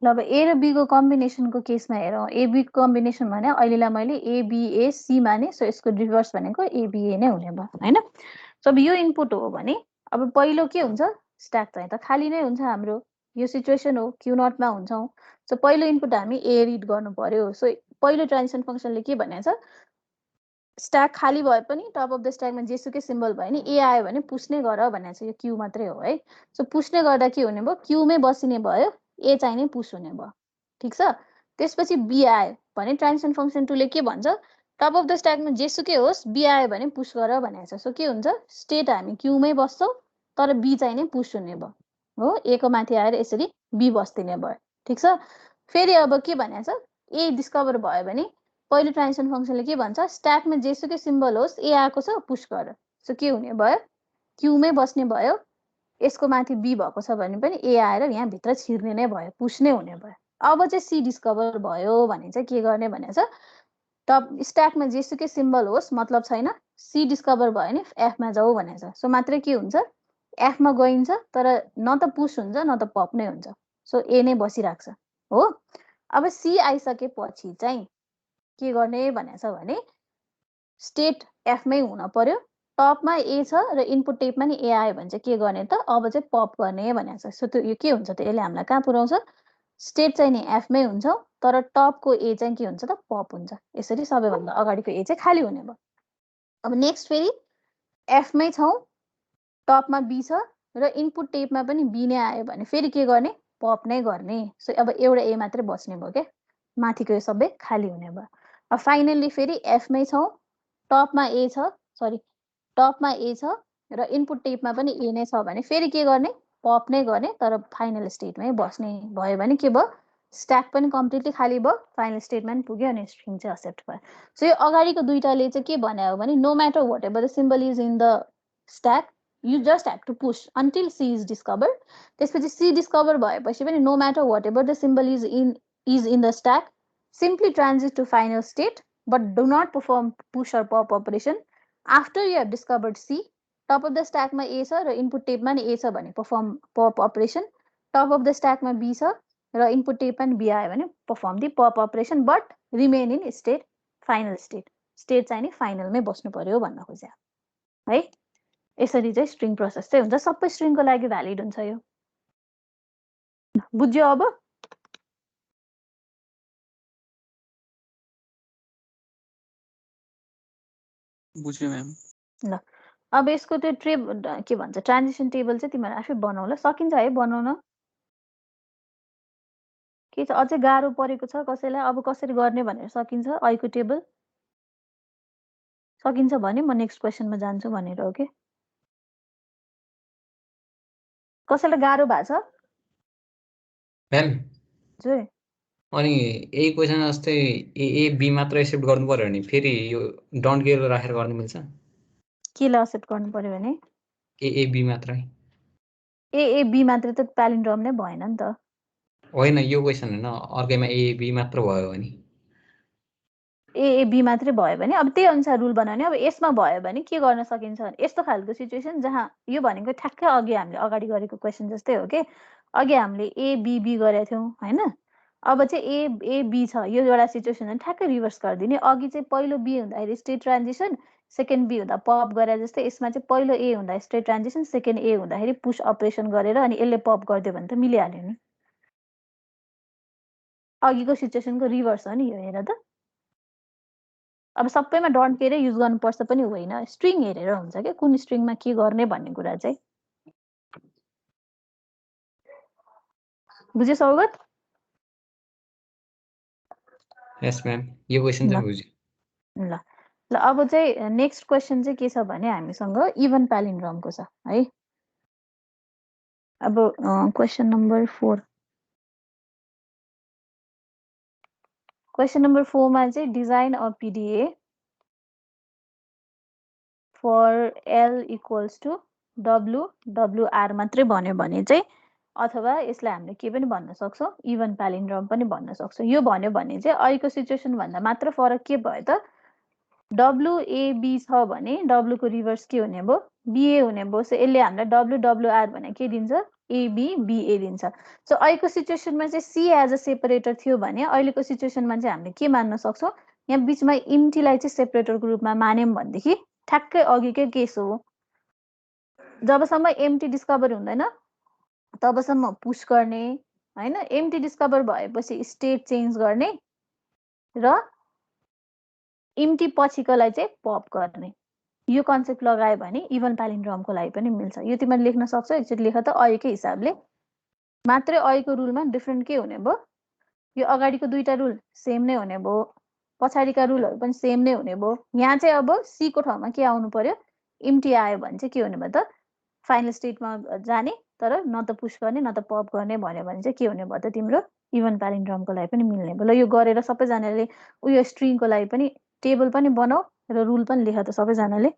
Speaker 1: ल अब ए र बी को कम्बिनेसनको केसमा हेरौँ। एबी कम्बिनेसन भने अहिलेलाई मैले एबिए सी माने, सो यसको रिभर्स भनेको एबिए नै हुने भयो होइन। सो अब यो इनपुट हो भने अब पहिलो के हुन्छ, स्ट्याक चाहिँ त खाली नै हुन्छ हाम्रो, यो सिचुएसन हो, क्यु नटमा हुन्छौँ। सो पहिलो इनपुट हामी ए रिड गर्नु पर्यो। सो पहिलो ट्रान्जिसन फङ्सनले के भनेको छ, स्ट्याक खाली भए पनि टप अफ द स्ट्याकमा जेसुकै सिम्बल भयो नि ए आयो भने पुस नै गर भनेको छ, यो क्यु मात्रै हो है। सो पुस नै गर्दा के हुने भयो, क्युमै बसिने भयो, ए चाहिँ नै पुस हुने भयो। ठिक छ। त्यसपछि बी आयो भने ट्रान्जिसन फङ्सन 2 ले के भन्छ, टप अफ द स्ट्याकमा जेसुकै होस् बी आयो भने पुस गर भनेको छ। सो के हुन्छ, स्टेट हामी क्युमै बस्छौँ तर बी चाहिँ नै पुस हुने भयो हो, ए को माथि आएर यसरी बी बस्दिने भयो। ठिक छ। फेरि अब के भनेको छ, ए डिस्कभर भयो भने पहिलो ट्रान्जिसन फङ्सनले के भन्छ, स्ट्याकमा जेसुकै सिम्बल होस् ए आएको छ पुस गर। सो के हुने भयो, क्युमै बस्ने भयो, यसको माथि बी भएको छ भने पनि ए आएर यहाँ भित्र छिर्ने नै भयो, पुस नै हुने भयो। अब चाहिँ सी डिस्कभर भयो भने चाहिँ के गर्ने भनेको छ, टप स्ट्याकमा जेसुकै सिम्बल होस् मतलब छैन, सी डिस्कभर भयो भने एफमा जाऊ भनेको छ। सो मात्रै के हुन्छ, एफमा गइन्छ तर न त पुस हुन्छ न त पप नै हुन्छ। सो ए नै बसिरहेको छ हो। अब सी आइसकेपछि चाहिँ के गर्ने भनेको छ भने स्टेट एफमै हुन पर्यो, टपमा ए छ र इनपुट टेपमा नि ए आयो भने चाहिँ के गर्ने त, अब चाहिँ पप गर्ने भनेको छ। सो त्यो यो के हुन्छ त, यसले हामीलाई कहाँ पुऱ्याउँछ, स्टेट चाहिँ नि एफमै हुन्छ तर टपको ए चाहिँ के हुन्छ त, पप हुन्छ। यसरी सबैभन्दा अगाडिको ए चाहिँ खाली हुने भयो। अब नेक्स्ट फेरि एफमै छौँ, टपमा बी छ र इनपुट टेपमा पनि बी नै आयो भने फेरि के गर्ने, पप नै गर्ने। सो अब एउटा ए मात्रै बस्ने भयो क्या, माथिको यो सबै खाली हुने भयो। अब फाइनल्ली फेरि एफमै छौँ, टपमा ए छ, सरी टपमा ए छ र इनपुट टेपमा पनि ए नै छ भने फेरि के गर्ने, पप नै गर्ने तर फाइनल स्टेटमै बस्ने भयो भने के भयो, स्ट्याक पनि कम्प्लिटली खाली भयो, फाइनल स्टेटमा पनि पुग्यो अनि स्ट्रिङ चाहिँ एक्सेप्ट भयो। सो यो अगाडिको दुईटाले चाहिँ के भन्यो भने no matter whatever the symbol is in the stack, you just have to push until C is discovered. त्यसपछि C discover भएपछि पनि no matter whatever the symbol is in the stack, simply transit to final state but do not perform push or pop operation. After you have discovered C, top of the stack मा A छ र input tape मा नि A छ भने perform pop operation, top of the stack मा B छ र input tape मा नि B आयो भने perform the pop operation but remain in state final state. State चाहिँ नि फाइनलमै बस्नु पर्यो भन्न खोज्या है। यसरी चाहिँ स्ट्रिङ प्रोसेस चाहिँ हुन्छ, सबै स्ट्रिङको लागि भ्यालिड हुन्छ यो। बुझ्यो अब?
Speaker 5: बुझ्यो म्याम।
Speaker 1: ल अब यसको त्यो के भन्छ ट्रान्जिसन टेबल चाहिँ तिमीहरू आफै बनाउला, सकिन्छ है बनाउन? के छ अझै गाह्रो परेको छ कसैलाई, अब कसरी गर्ने भनेर सकिन्छ अहिलेको टेबल? सकिन्छ भने म नेक्स्ट क्वेसनमा जान्छु भनेर हो के कसैलाई गाह्रो भएको छ
Speaker 4: म्याम
Speaker 1: हजुर
Speaker 4: अनि यही क्वेसन जस्तै ए बी मात्र एक्सेप्ट गर्नु पर्यो भने फेरि यो डन्ट केयर राखेर गर्न मिल्छ
Speaker 1: केलाई एक्सेप्ट गर्नु पर्यो भने
Speaker 4: ए बी मात्रै
Speaker 1: ए बी मात्रै त प्यालिन्ड्रम नै भएन नि त
Speaker 4: होइन यो क्वेसन होइन अर्कैमा ए बी मात्र भयो भने
Speaker 1: ए बी मात्रै भयो भने अब त्यही अनुसार रुल बनाउने अब यसमा भयो भने के गर्न सकिन्छ भने यस्तो खालको सिचुएसन जहाँ यो भनेको ठ्याक्कै अघि हामीले अगाडि गरेको क्वेसन जस्तै हो कि अघि हामीले ए बी गरेका थियौँ होइन अब चाहिँ ए बी छ यो एउटा सिचुएसन ठ्याक्कै रिभर्स गरिदिने अघि चाहिँ पहिलो बी हुँदाखेरि स्टेट ट्रान्जिसन सेकेन्ड बी हुँदा पप गरे जस्तै यसमा चाहिँ पहिलो ए हुँदा स्टेट ट्रान्जिसन सेकेन्ड ए हुँदाखेरि पुस अपरेसन गरेर अनि यसले पप गरिदियो भने त मिलिहाल्यो नि अघिको सिचुएसनको रिभर्स हो नि यो हेर त अब सबैमा डन्ट केयरै युज गर्नुपर्छ पनि होइन स्ट्रिङ हेरेर हुन्छ क्या कुन स्ट्रिङमा के गर्ने भन्ने कुरा चाहिँ बुझ्यो सौगत
Speaker 4: यस म्याम यो क्वेसन चाहिँ बुझ्यो
Speaker 1: ल ल अब चाहिँ नेक्स्ट क्वेसन चाहिँ के छ भने हामीसँग इभन प्यालिन्ड्रमको छ है अब क्वेसन नम्बर 4 क्वेसन नम्बर 4 मा चाहिँ design a PDA for L equals to WR मात्रै भन्यो भने चाहिँ अथवा यसलाई हामीले के पनि भन्न सक्छौँ इभन प्यालिन्ड्रम पनि भन्न सक्छौँ यो भन्यो भने चाहिँ अहिलेको सिचुएसन भन्दा मात्र फरक के भयो त WAB छ भने W को रिभर्स के हुने भयो BA हुने भयो सो यसले हामीलाई WWR भने के दिन्छ AB BA दिन्छ सो अहिलेको सिचुएसनमा चाहिँ C एज अ सेपरेटर थियो भने अहिलेको सिचुएसनमा चाहिँ हामीले के मान्न सक्छौँ यहाँ बिचमा इम्टीलाई चाहिँ सेपरेटरको रूपमा मान्यौँ भनेदेखि ठ्याक्कै अघिकै केस हो जबसम्म एम्टी डिस्कभर हुँदैन तबसम्म पुश गर्ने होइन एम्टी डिस्कभर भएपछि स्टेट चेन्ज गर्ने र इम्टी पछिकोलाई चाहिँ पप गर्ने यो कन्सेप्ट लगायो भने इभन प्यालिन्ड्रमको लागि पनि मिल्छ यो तिमीले लेख्न सक्छौ एकचोटि लेख त अहिलेकै हिसाबले मात्रै अहिलेको रुलमा डिफ्रेन्ट के हुने भयो यो अगाडिको दुईटा रुल सेम नै हुने भयो पछाडिका रुलहरू पनि सेम नै हुने भयो यहाँ चाहिँ अब सी को ठाउँमा के आउनु पर्यो इम्टी आयो भने चाहिँ के हुने भयो त फाइनल स्टेटमा जाने तर न त पुश गर्ने न त पप गर्ने भन्यो भने चाहिँ के हुने भयो त तिम्रो इभन प्यालिन्ड्रमको लागि पनि मिल्ने भयो ल यो गरेर सबैजनाले उयो स्ट्रिङको लागि पनि टेबल पनि बनाऊ र रुल पनि लेख त सबैजनाले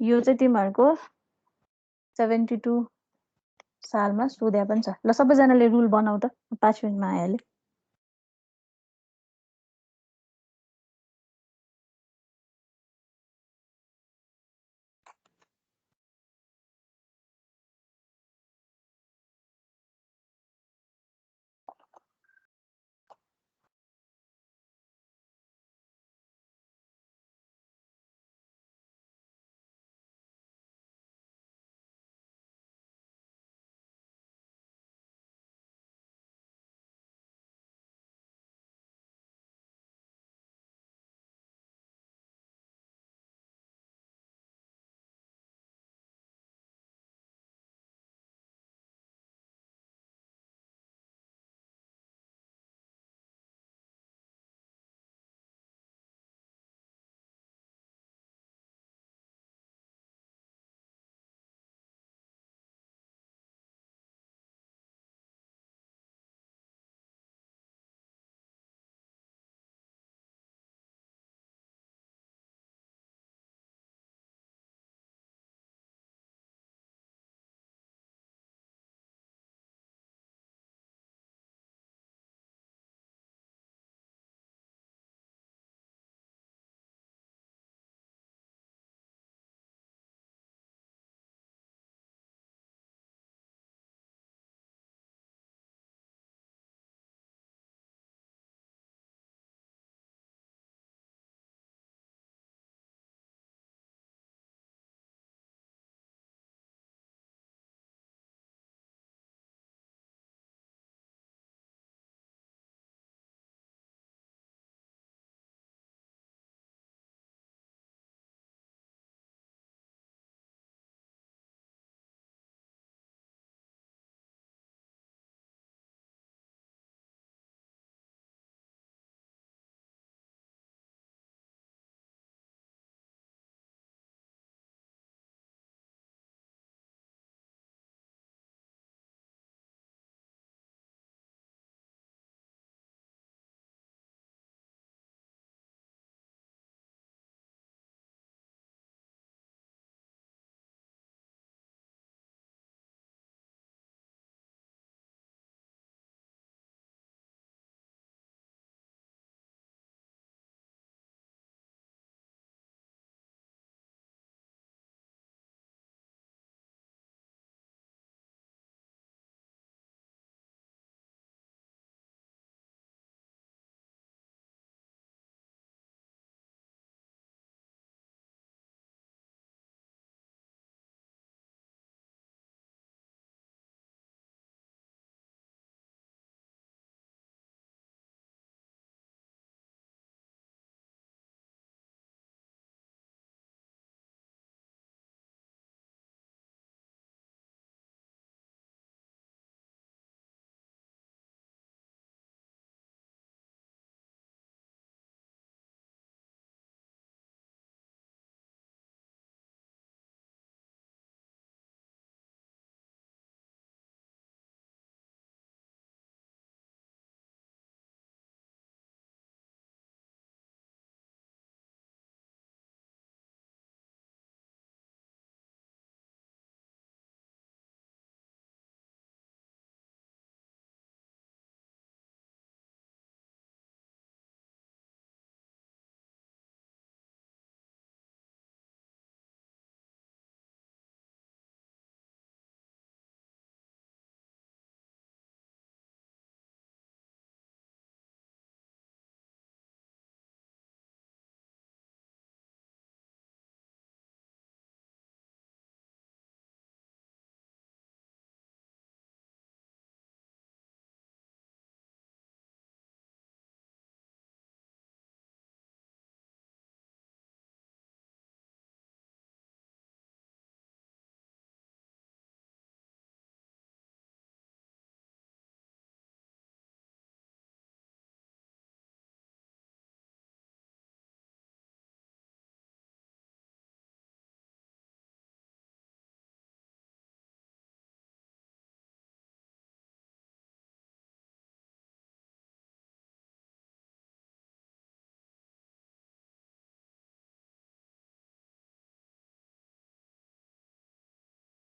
Speaker 1: यो चाहिँ तिमीहरूको 72 सालमा सोध्या पनि छ ल सबैजनाले रुल बनाऊ त 5 मिनेटमा आइहाल्यो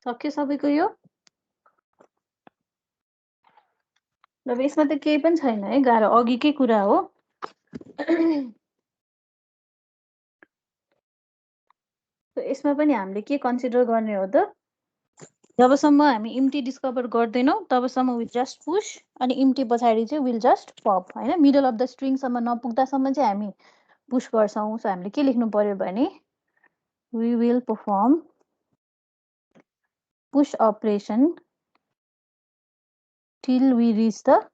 Speaker 1: सक्यो सबैको यो? ल यसमा त केही पनि छैन है, गाह्रो अघिकै कुरा हो। यसमा पनि हामीले के कन्सिडर गर्ने हो त, जबसम्म हामी इम्टी डिस्कभर गर्दैनौँ तबसम्म विल जस्ट पुश, अनि इम्टी पछाडि चाहिँ विल जस्ट पप हैन। मिडल अफ द स्ट्रिङसम्म नपुग्दासम्म चाहिँ हामी पुश गर्छौँ। सो हामीले के लेख्नु पर्यो भने we will perform push operation till we reach the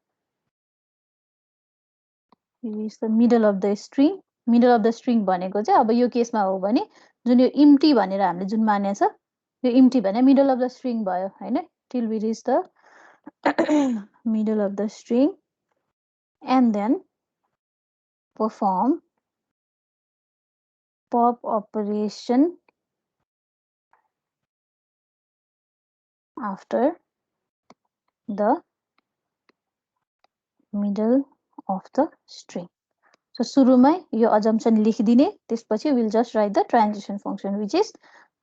Speaker 1: middle of the string. Middle of the string भनेको चाहिँ अब यो केसमा हो भने जुन यो इम्टी भनेर हामीले जुन माने छ यो इम्टी भने मिडल अफ द स्ट्रिङ भयो हैन। till we reach the middle of the string and then perform pop operation after the middle of the string. So सुरुमै यो assumption लेखिदिने, त्यसपछि we'll just write the transition function, which is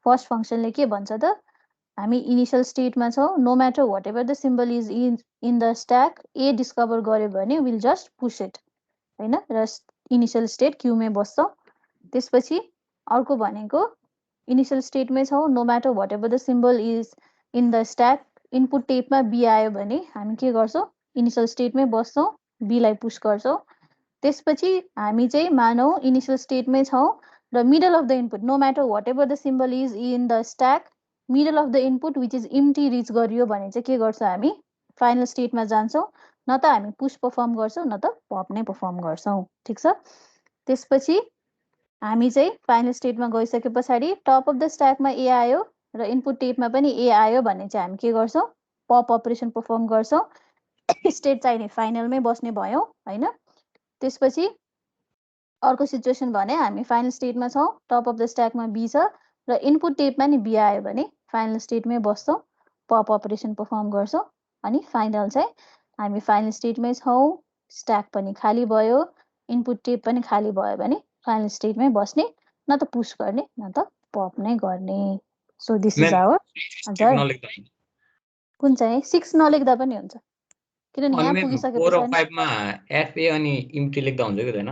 Speaker 1: first function ले के भन्छ त, हामी इनिशियल स्टेटमा छौं, no matter whatever the symbol is in the stack, a discover गर्यो भने we'll just push it हैन, र इनिशियल स्टेट क्यू मै बस्छौं। त्यसपछि अर्को भनेको इनिशियल स्टेटमै छौं, no matter whatever the symbol is in the stack, input टेपमा b आयो भने हामी के गर्छौं, इनिशियल स्टेटमै बस्छौं, b लाई पुश गर्छौं। त्यसपछि हामी चाहिँ मानौ इनिशियल स्टेटमै छौं र middle of the input, no matter whatever the symbol is in the stack, middle of the input which is empty reach गरियो भने चाहिँ के गर्छ, हामी फाइनल स्टेटमा जान्छौं। न त हामी पुश परफर्म गर्छौं न त पप नै परफर्म गर्छौं। ठीक छ। त्यसपछि हामी चाहिँ फाइनल स्टेटमा गइसके पछाडि टप अफ द स्ट्याकमा ए आयो र इनपुट टेपमा पनि ए आयो भने चाहिँ हामी के गर्छौं, पप अपरेसन परफर्म गर्छौं। स्टेट चाहिँ फाइनलमै बस्ने भयौं हैन। त्यसपछि अर्को सिचुएसन भने हामी फाइनल स्टेटमा छौं, टप अफ द स्ट्याकमा बी छ र इनपुट टेपमा नि बी आयो भने फाइनल स्टेटमै बस्छौं, पप अपरेसन परफर्म गर्छौं। अनि फाइनल चाहिँ हामी फाइनल स्टेटमै छौं, स्ट्याक पनि खाली भयो, इनपुट टेप पनि खाली भयो भने फाइनल स्टेटमै बस्ने, न त पुश गर्ने न त पप नै गर्ने। सो दिस इज आवर कुन चाहिँ 6 नलेख्दा पनि हुन्छ, किनभने यहाँ पुगिसके
Speaker 4: 4 र
Speaker 1: पछाडि
Speaker 4: 5 मा एफए अनि इम्टी लेख्दा हुन्छ कि हैन?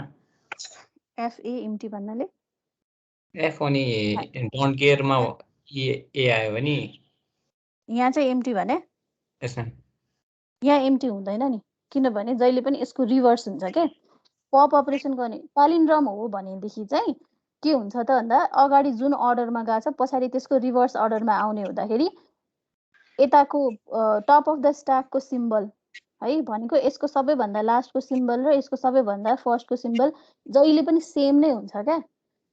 Speaker 1: एफए इम्टी भन्नाले
Speaker 4: एफ अनि डोन्ट केयर मा ए आयो भने
Speaker 1: यहाँ चाहिँ इम्टी भने
Speaker 4: यसमा
Speaker 1: यहाँ इम्टी हुँदैन नि, किनभने जहिले पनि यसको रिभर्स हुन्छ के। पप अपरेसन गर्ने प्यालिन्ड्रम हो भनेदेखि चाहिँ के हुन्छ त भन्दा अगाडि जुन अर्डरमा गएको छ पछाडि त्यसको रिभर्स अर्डरमा आउने हुँदाखेरि यताको टप अफ द स्ट्याकको सिम्बल है भनेको यसको सबैभन्दा लास्टको सिम्बल र यसको सबैभन्दा फर्स्टको सिम्बल जहिले पनि सेम नै हुन्छ क्या।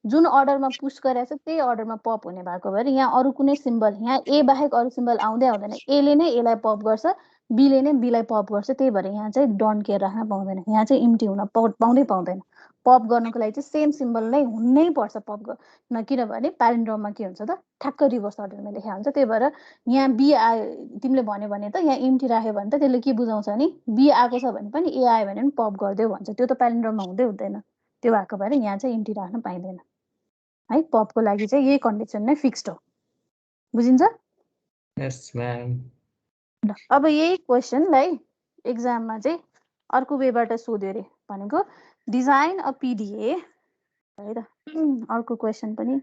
Speaker 1: जुन अर्डरमा पुश गरेछ त्यही अर्डरमा पप हुने भएको भएर यहाँ अरु कुनै सिम्बल, यहाँ ए बाहेक अरु सिम्बल आउँदै आउँदैन, ए ले नै एलाई पप गर्छ, बी ले नै बी लाई पप गर्छ। त्यही भएर यहाँ चाहिँ डोन्ट केयर राख्न पाउँदैन, यहाँ चाहिँ इम्टी हुन पाउँदैन। पप गर्नको लागि चाहिँ सेम सिम्बल नै हुनै पर्छ पप गर्न, किनभने प्यालिन्ड्रममा के हुन्छ त ठ्याक्क रिभर्स अर्डरमा लेखा हुन्छ। त्यही भएर यहाँ बी आयो तिमीले भन्यो भने त यहाँ इम्टी राख्यो भने त त्यसले के बुझाउँछ नि, बी आएको छ भने पनि ए आयो भने पनि पप गर्दियो भन्छ। त्यो त प्यालिन्ड्रममा हुँदै हुँदैन, त्यो भएको भएर यहाँ चाहिँ इम्टी राख्न पाइँदैन है। पपको लागि चाहिँ यही कन्डिसन नै फिक्स्ड हो, बुझिन्छ?
Speaker 4: यस म्याम।
Speaker 1: अब यही क्वेसनलाई एक्जाममा चाहिँ अर्को वेबाट सोध्यो रे भनेको डिजाइन अ पिडिए है त। अर्को क्वेसन पनि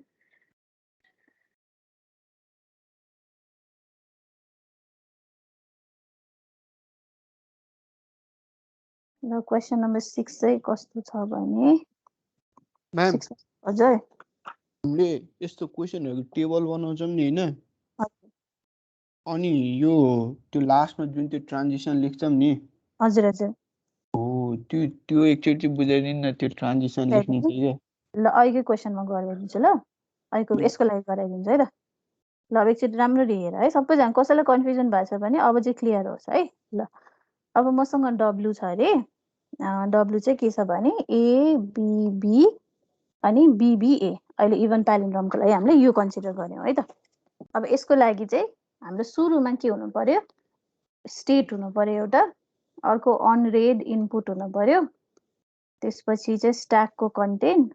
Speaker 1: ल, क्वेसन नम्बर 6 चाहिँ कस्तो छ भने
Speaker 3: म्याम
Speaker 1: हजुर
Speaker 3: हामीले यस्तो क्वेसनहरु टेबल बनाउँछौं नि हैन, अनि यो त्यो लास्टमा जुन त्यो ट्रान्जिसन लेख्छौं नि,
Speaker 1: हजुर हजुर
Speaker 3: हो त्यो एकचोटी बुझाइदिनु न त्यो ट्रान्जिसन लेख्ने चाहिँ के।
Speaker 1: ल अहिलेको क्वेसनमा गराइदिन्छु ल, अहिलेको यसको लागि गराइदिन्छु है त। ल अब एकचोटि राम्ररी हेर है, सबैजना कसैलाई कन्फ्युजन भएको छ भने अब चाहिँ क्लियर होस् है। ल अब मसँग डब्लु छ अरे, डब्लु चाहिँ के छ भने एबिबी अनि बिबिए। अहिले इभन प्यालिन्ड्रमको लागि हामीले यो कन्सिडर गर्यौं है त। अब यसको लागि चाहिँ हाम्रो सुरुमा के हुनु पर्यो, स्टेट हुनु पर्यो एउटा, अर्को अनरेड इनपुट हुनु पर्यो, त्यसपछि चाहिँ स्ट्याकको कन्टेन्ट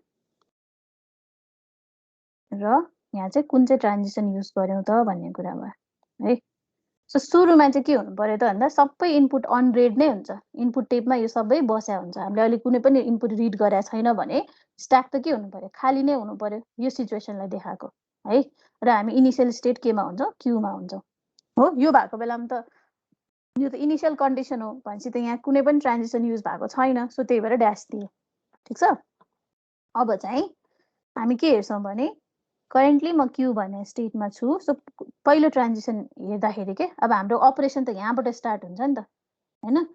Speaker 1: र यहाँ चाहिँ कुन चाहिँ ट्रान्जिसन युज गर्यौं त भन्ने कुरा भयो। है। सो सुरुमा चाहिँ के हुनु पर्यो त भन्दा सबै इनपुट अन रेड नै हुन्छ, इनपुट टेपमा यो सबै बस्या हुन्छ। हामीले अहिले कुनै पनि इनपुट रिड गरेका छैन भने स्ट्याक त के हुनु पर्यो, खाली नै हुनु पर्यो, यो सिचुएसनलाई देखाएको है। र हामी इनिसियल स्टेट केमा हुन्छौँ, क्यूमा हुन्छौँ हो। यो भएको बेलामा त यो त इनिसियल कन्डिसन हो भनेपछि त यहाँ कुनै पनि ट्रान्जिसन युज भएको छैन, सो त्यही भएर ड्यास दियो। ठिक छ। अब चाहिँ हामी के हेर्छौँ भने करेन्टली म क्यू भन्ने स्टेटमा छु। सो पहिलो ट्रान्जिसन हेर्दाखेरि के अब हाम्रो अपरेसन त यहाँबाट स्टार्ट हुन्छ नि त हैन।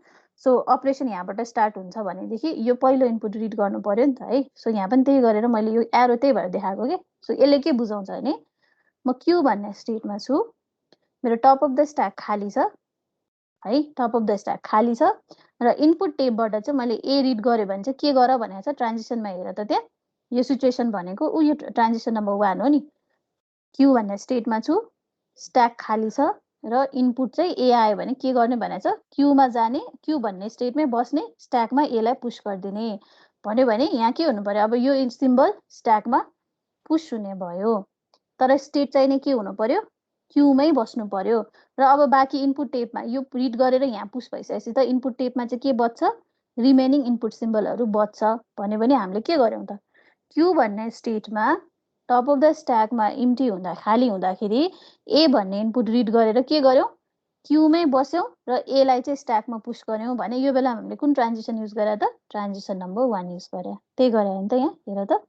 Speaker 1: सो अपरेसन यहाँबाट स्टार्ट हुन्छ भनेदेखि यो पहिलो इनपुट रिड गर्नु पर्यो नि त है। सो यहाँ पनि त्यही गरेर मैले यो एरो त्यही भएर देखाएको के। सो यसले के बुझाउँछ भने म क्यू भन्ने स्टेटमा छु, मेरो टप अफ द स्ट्याक खाली छ है, टप अफ द स्ट्याक खाली छ र इनपुट टेपबाट चाहिँ मैले ए रिड गरेँ भने चाहिँ के गर भनेको छ ट्रान्जिसनमा हेर त त्यहाँ यो सिचुएसन भनेको ऊ यो ट्रान्जिसन नम्बर 1 हो नि। क्यू भन्ने स्टेटमा छु, स्ट्याक खाली छ र इनपुट चाहिँ ए आयो भने के गर्ने भनेको छ क्यूमा जाने, क्यू भन्ने स्टेटमै बस्ने, स्ट्याकमा एलाई पुश गरिदिने भन्यो भने यहाँ के हुनु पर्यो, अब यो सिम्बल स्ट्याकमा पुश हुने भयो तर स्टेट चाहिँ नै के हुनु पर्यो, क्यूमै बस्नु पर्यो। र अब बाँकी इनपुट टेपमा यो रिड गरेर यहाँ पुश भइसकेपछि त इनपुट टेपमा चाहिँ के बच्छ, रिमेनिङ इनपुट सिम्बलहरू बच्छ भन्यो भने हामीले के गर्यौँ त क्यू भन्ने स्टेटमा टप अफ द स्ट्याकमा इम्टी हुँदा खाली हुँदाखेरि ए भन्ने इनपुट रिड गरेर के गर्यौँ, क्यूमै बस्यौँ र एलाई चाहिँ स्ट्याकमा पुश गर्यौँ भने यो बेला हामीले कुन ट्रान्जिसन युज गरे त ट्रान्जिसन नम्बर 1 युज गरे। त्यही गरे नि त यहाँ हेर त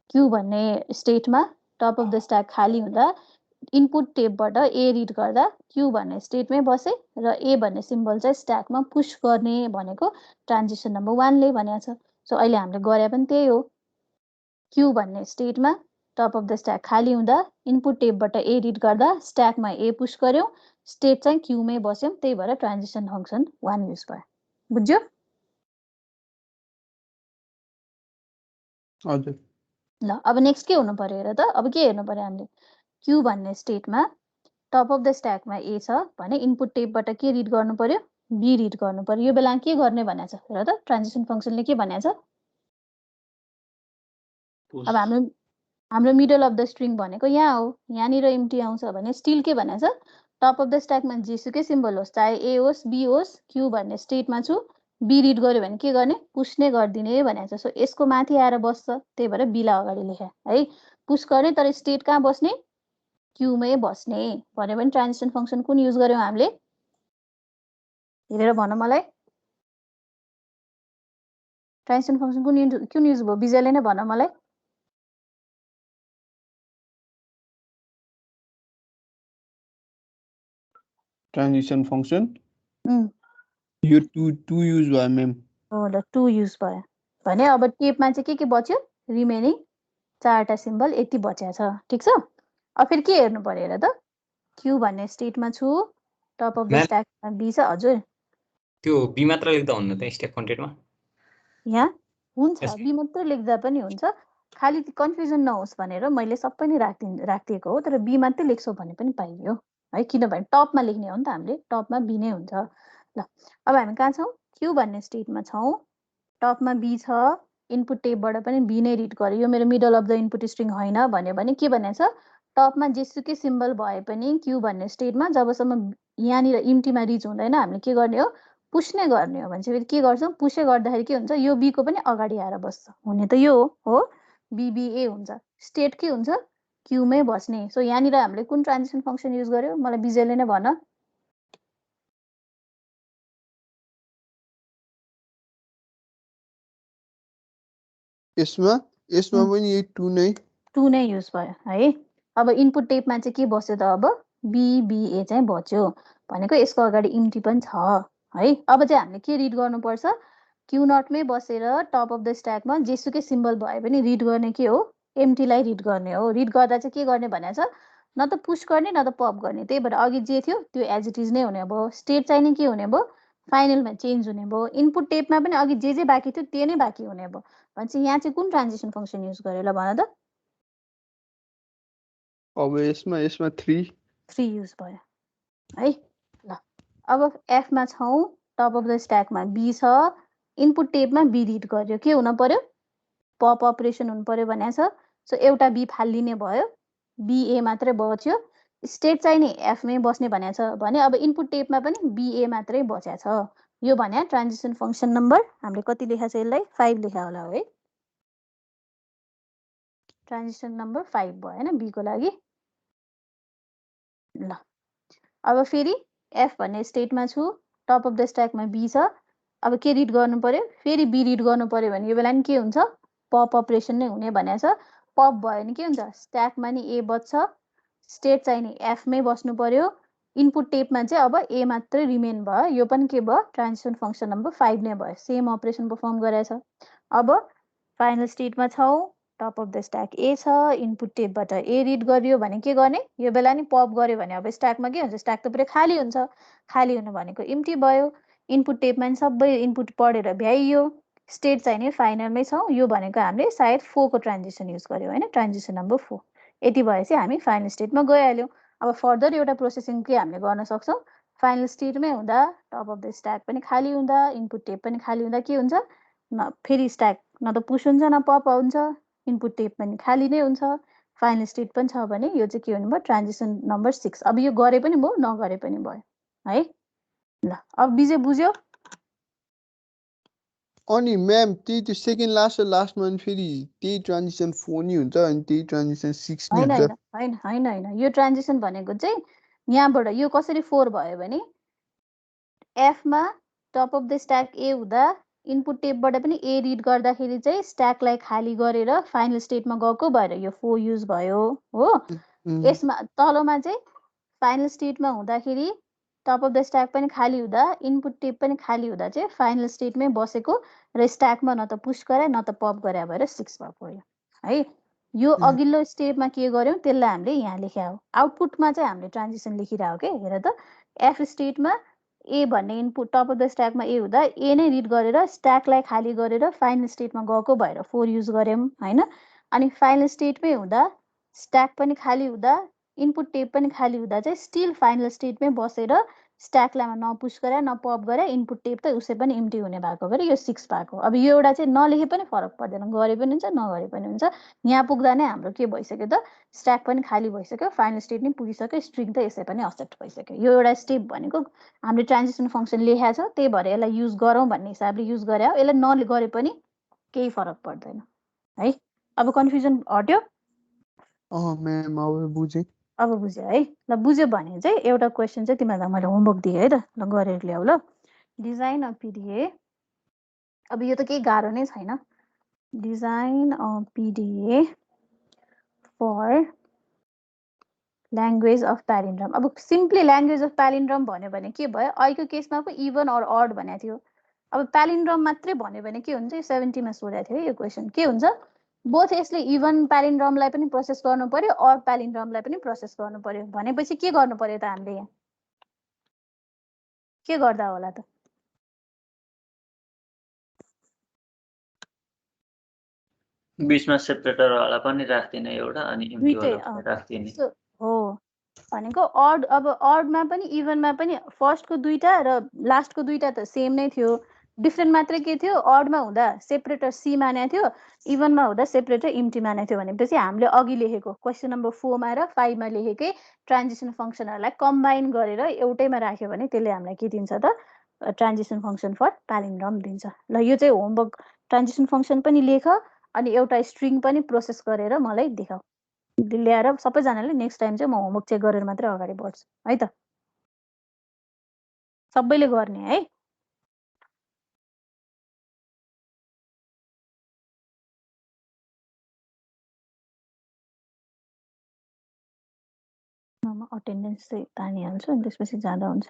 Speaker 1: क्यू भन्ने स्टेटमा टप अफ द स्ट्याक खाली हुँदा इनपुट टेपबाट ए रिड गर्दा क्यू भन्ने स्टेटमै बसे र ए भन्ने सिम्बल चाहिँ स्ट्याकमा पुश गर्ने भनेको ट्रान्जिसन नम्बर 1 ले भनेको छ। सो अहिले हामीले गरे पनि त्यही हो, क्यू भन्ने स्टेटमा टप अफ द स्ट्याक खाली हुँदा इनपुट टेपबाट ए रिड गर्दा स्ट्याकमा ए पुश गर्यौँ, स्टेट चाहिँ क्यूमै बस्यौँ, त्यही भएर ट्रान्जिसन फङ्सन 1 युज भयो। बुझ्यो?
Speaker 3: हजुर।
Speaker 1: ल अब नेक्स्ट के हुनु पर्यो हेर त। अब के हेर्नु पर्यो हामीले, क्यू भन्ने स्टेटमा टप अफ द स्ट्याकमा ए छ भने इनपुट टेपबाट के रिड गर्नु पर्यो, बी रिड गर्नु पर्यो। यो बेला के गर्ने भनेको छ हेर त, ट्रान्जिसन फङ्सनले के भनेको छ, अब हाम्रो मिडल अफ द स्ट्रिङ भनेको यहाँ हो, यहाँनिर इम्टी आउँछ भने स्टिल के भनेको छ, टप अफ द स्ट्याकमा जेसुकै सिम्बल होस्, चाहे ए होस् बी होस्, क्यू भन्ने स्टेटमा छु, बी रिड गर्यो भने के गर्ने, पुश नै गरिदिने भनेको छ। सो यसको माथि आएर बस्छ, त्यही भएर बीलाई अगाडि लेखे है, पुश गर्ने तर स्टेट कहाँ बस्ने, क्यूमै बस्ने भन्यो भने ट्रान्जिसन फङ्सन कुन युज गर्यौँ हामीले, हेरेर भन मलाई ट्रान्जिसन फङ्सन कुन युज भयो, विजयले नै भन मलाई।
Speaker 3: ट्रान्जिसन फङ्सन यो 2 युज भयो म्याम।
Speaker 1: हो ल 2 युज भयो भने अब टेपमा चाहिँ के बच्यो, रिमेनिङ 4टा सिम्बल यति बच्या छ। ठिक छ। अब फेरि के हेर्नु पर्यो हेर त, क्यू भन्ने स्टेटमा छु, टप अफ द स्ट्याकमा बी छ। हजुर
Speaker 4: त्यो बी मात्र लेख्दा हुन्न त स्ट्याक कन्टेन्टमा,
Speaker 1: यहाँ हुन्छ बी मात्र लेख्दा पनि हुन्छ, खालि कन्फ्युजन नहोस् भनेर मैले सबै नै राखिदिएको हो, तर बी मात्रै लेख्छौ भने पनि पाइयो है, किनभने टपमा लेख्ने हो नि त हामीले, टपमा बी नै हुन्छ। ल अब हामी कहाँ छौँ, क्यू भन्ने स्टेटमा छौँ, टपमा बी छ, इनपुट टेपबाट पनि बी नै रिड गर्यो, यो मेरो middle of the input string होइन भन्यो भने के भनेको छ, टपमा जेसुकै सिम्बल भए पनि क्यू भन्ने स्टेटमा जबसम्म यहाँनिर इम्टीमा रिच हुँदैन हामीले के गर्ने हो, पुश नै गर्ने हो। भनेपछि फेरि के गर्छौँ, पुसै गर्दाखेरि के हुन्छ, यो बीको पनि अगाडि आएर बस्छ, हुने त यो हो बीबीए हुन्छ, स्टेट के हुन्छ, क्यूमै बस्ने। सो यहाँनिर हामीले कुन ट्रान्जिसन फङ्सन युज गर्यो, मलाई विजयले नै भन।
Speaker 3: यसमा पनि यही 2
Speaker 1: नै युज भयो है। अब इनपुट टेपमा चाहिँ के बस्यो त, अब बीबीए चाहिँ बच्यो भनेको यसको अगाडि इम्टी पनि छ है। अब चाहिँ हामीले के रिड गर्नुपर्छ, क्यू नटमै बसेर टप अफ द स्ट्याकमा जेसुकै सिम्बल भए पनि रिड गर्ने के हो, एम्टीलाई रिड गर्ने हो। रिड गर्दा चाहिँ के गर्ने भनेको छ, न त पुश गर्ने न त पप गर्ने, त्यही भएर अघि जे थियो त्यो एज इट इज नै हुने भयो। स्टेट चाहिँ नि के हुने भयो, फाइनलमा चेन्ज हुने भयो। इनपुट टेपमा पनि अघि जे बाँकी थियो त्यो नै बाँकी हुने भयो। भनेपछि यहाँ चाहिँ कुन ट्रान्जिसन फङ्सन युज गर्यो ल भन त।
Speaker 3: अब यसमा 3
Speaker 1: युज भयो है। ल अब एफमा छौँ, टप अफ द स्ट्याकमा बी छ, इनपुट टेपमा बी रिड गर्यो, के हुन पर्यो, पप अपरेसन हुनु पर्यो भनेको छ। सो एउटा बी फालिने भयो, बीए मात्रै बच्यो, स्टेट चाहिँ नि F मै बस्ने भनेको छ भने अब इनपुट टेपमा पनि BA मात्रै बचेको छ। यो भने ट्रान्जिसन फंक्सन नम्बर हामीले कति लेखा छ यसलाई 5 लेखा होला है। ट्रान्जिसन नम्बर 5 भयो हैन B को लागि। ल अब फेरि F भन्ने स्टेटमा छु, टप अफ द स्ट्याकमा B छ। अब के रिड गर्नु पर्यो, फेरि B रिड गर्नु पर्यो भने यो बेला नि के हुन्छ, पप अपरेसन नै हुने भनेको छ। पप भयो नि के हुन्छ, स्ट्याकमा नि A बच्छ, स्टेट चाहिँ नि F मै बस्नु पर्यो, इनपुट टेपमा चाहिँ अब A मात्रै रिमेन भयो। यो पनि के भयो, ट्रान्जिसन फंक्सन नम्बर 5 नै भयो, सेम अपरेसन परफर्म गरेछ। अब फाइनल स्टेटमा छौ, top of the stack A छ, इनपुट टेपबाट A रिड गरियो भने के गर्ने, यो बेला नि पप गर्यो भने अब स्ट्याकमा के हुन्छ, स्ट्याक त पुरै खाली हुन्छ। खाली हुनु भनेको इम्प्टी भयो, इनपुट टेपमा नि सबै इनपुट पढेर भ्याइयो, स्टेट चाहिँ नि फाइनलमै छौ। यो भनेको हामीले सायद 4 को ट्रान्जिसन युज गर्यो हैन, ट्रान्जिसन नम्बर 4। यति भएपछि हामी फाइनल स्टेटमा गइहाल्यौं। अब फर्दर एउटा प्रोसेसिङ के हामीले गर्न सक्छौं, फाइनल स्टेटमै हुँदा टप अफ द स्ट्याक पनि खाली हुँदा, इनपुट टेप पनि खाली हुँदा के हुन्छ, फेरि स्ट्याक न त पुश हुन्छ न पप हुन्छ, इनपुट टेप पनि खाली नै हुन्छ, फाइनल स्टेट पनि छ भने यो चाहिँ के हुनु भयो, ट्रान्जिसन नम्बर 6। अब यो गरे पनि भयो नगरे पनि भयो है। ल अब बिजे बुझ्यो।
Speaker 3: अनि म्याम त्यही त्यो सेकेन्ड लास्ट र लास्टमा अनि फेरि त्यही ट्रान्जिसन 4 नि हुन्छ अनि त्यही ट्रान्जिसन 6 नि
Speaker 1: हैन
Speaker 3: हुन्छ।
Speaker 1: हैन हैन हैन हैन यो ट्रान्जिसन भनेको चाहिँ यहाँबाट यो कसरी 4 भयो भने F मा top of the stack A हुँदा इनपुट टेपबाट पनि A रिड गर्दाखेरि चाहिँ स्ट्याकलाई खाली गरेर फाइनल स्टेटमा गएको भएर यो 4 युज भयो हो। यसमा तलमा चाहिँ फाइनल स्टेटमा हुँदाखेरि टप अफ द स्ट्याक पनि खाली हुँदा इनपुट टेप पनि खाली हुँदा चाहिँ फाइनल स्टेटमै बसेको र स्ट्याकमा न त पुश गरे न त पप गरे भएर 6 भएको यो है। यो अघिल्लो स्टेपमा के गर्यौं त्यसलाई हामीले यहाँ लेख्या हो। आउटपुटमा चाहिँ हामीले ट्रान्जिसन लेखिरहेको के, हेर त F स्टेटमा A भन्ने इनपुट टप अफ द स्ट्याकमा A हुँदा A नै रिड गरेर स्ट्याकलाई खाली गरेर फाइनल स्टेटमा गएको भएर 4 युज गर्यौं हैन। अनि फाइनल स्टेटमै हुँदा स्ट्याक पनि खाली हुँदा इनपुट टेप पनि खाली हुँदा चाहिँ स्टिल फाइनल स्टेटमै बसेर स्ट्याकलाई न पुश गरे न पप गरे, इनपुट टेप त उसै पनि इम्प्टी हुने भएको भएर यो 6 भएको। अब यो एउटा चाहिँ नलेखे पनि फरक पर्दैन, गरे पनि हुन्छ नगरे पनि हुन्छ। यहाँ पुग्दा नै हाम्रो के भइसक्यो त, स्ट्याक पनि खाली भइसक्यो, फाइनल स्टेट नि पुगिसक्यो, स्ट्रिङ त यसै पनि एक्सेप्ट भइसक्यो। यो एउटा स्टेप भनेको हामीले ट्रान्जिसन फंक्सन लेखेको छ, त्यही भएर यसलाई युज गरौँ भन्ने हिसाबले युज गरे हो। यसलाई नगरे पनि केही फरक पर्दैन है। अब कन्फ्युजन हट्यो।
Speaker 3: म्याम अब बुझेँ।
Speaker 1: अब बुझ्यो है। ल बुझ्यो भने चाहिँ एउटा क्वेसन चाहिँ तिमीहरूलाई मैले होमवर्क दिएँ है त, ल गरेर ल्याऊ ल। डिजाइन अफ PDA, अब यो त केही गाह्रो नै छैन। Design of PDA for language of palindrome. अब सिम्पली ल्याङ्ग्वेज अफ प्यालिन्ड्रम भन्यो भने के भयो, अहिलेको केसमा पो इभन अर अड भनेको थियो। अब प्यालिन्ड्रम मात्रै भन्यो भने के हुन्छ, 70 मा सोधेको थियो यो क्वेसन। के हुन्छ, बोथ यसले इभन प्यालिन्ड्रमलाई पनि प्रोसेस गर्नु पर्यो, अड प्यालिन्ड्रमलाई पनि प्रोसेस गर्नु पर्यो भनेपछि के गर्नु पर्यो त हामीले यहाँ के गर्दा होला त,
Speaker 6: बीचमा सेपरेटर वाला पनि राख्दिने एउटा अनि इम्प्टी वाला राख्दिने
Speaker 1: हो भनेको अड। अब अडमा पनि इभनमा पनि फर्स्टको दुईटा र लास्टको दुईटा त सेम नै थियो, डिफ्रेन्ट मात्रै के थियो, अडमा हुँदा सेपरेटर C मानेको थियो, इभनमा हुँदा सेपरेटर इम्प्टी मानेको थियो। भनेपछि हामीले अघि लेखेको क्वेसन नम्बर 4 मा र 5 मा लेखेकै ट्रान्जिसन फंक्सनहरूलाई कम्बाइन गरेर एउटैमा राख्यो भने त्यसले हामीलाई के दिन्छ त, ट्रान्जिसन फंक्सन फर प्यालिन्ड्रम दिन्छ। ल यो चाहिँ होमवर्क, ट्रान्जिसन फंक्सन पनि लेख अनि एउटा स्ट्रिङ पनि प्रोसेस गरेर मलाई देखाऊ। ल्याएर सबैजनाले नेक्स्ट टाइम चाहिँ म होमवर्क चेक गरेर मात्रै अगाडि बढ्छु है त, सबैले गर्ने है। म अटेन्डेन्स चाहिँ तानिहाल्छु अनि त्यसपछि जाँदा हुन्छ।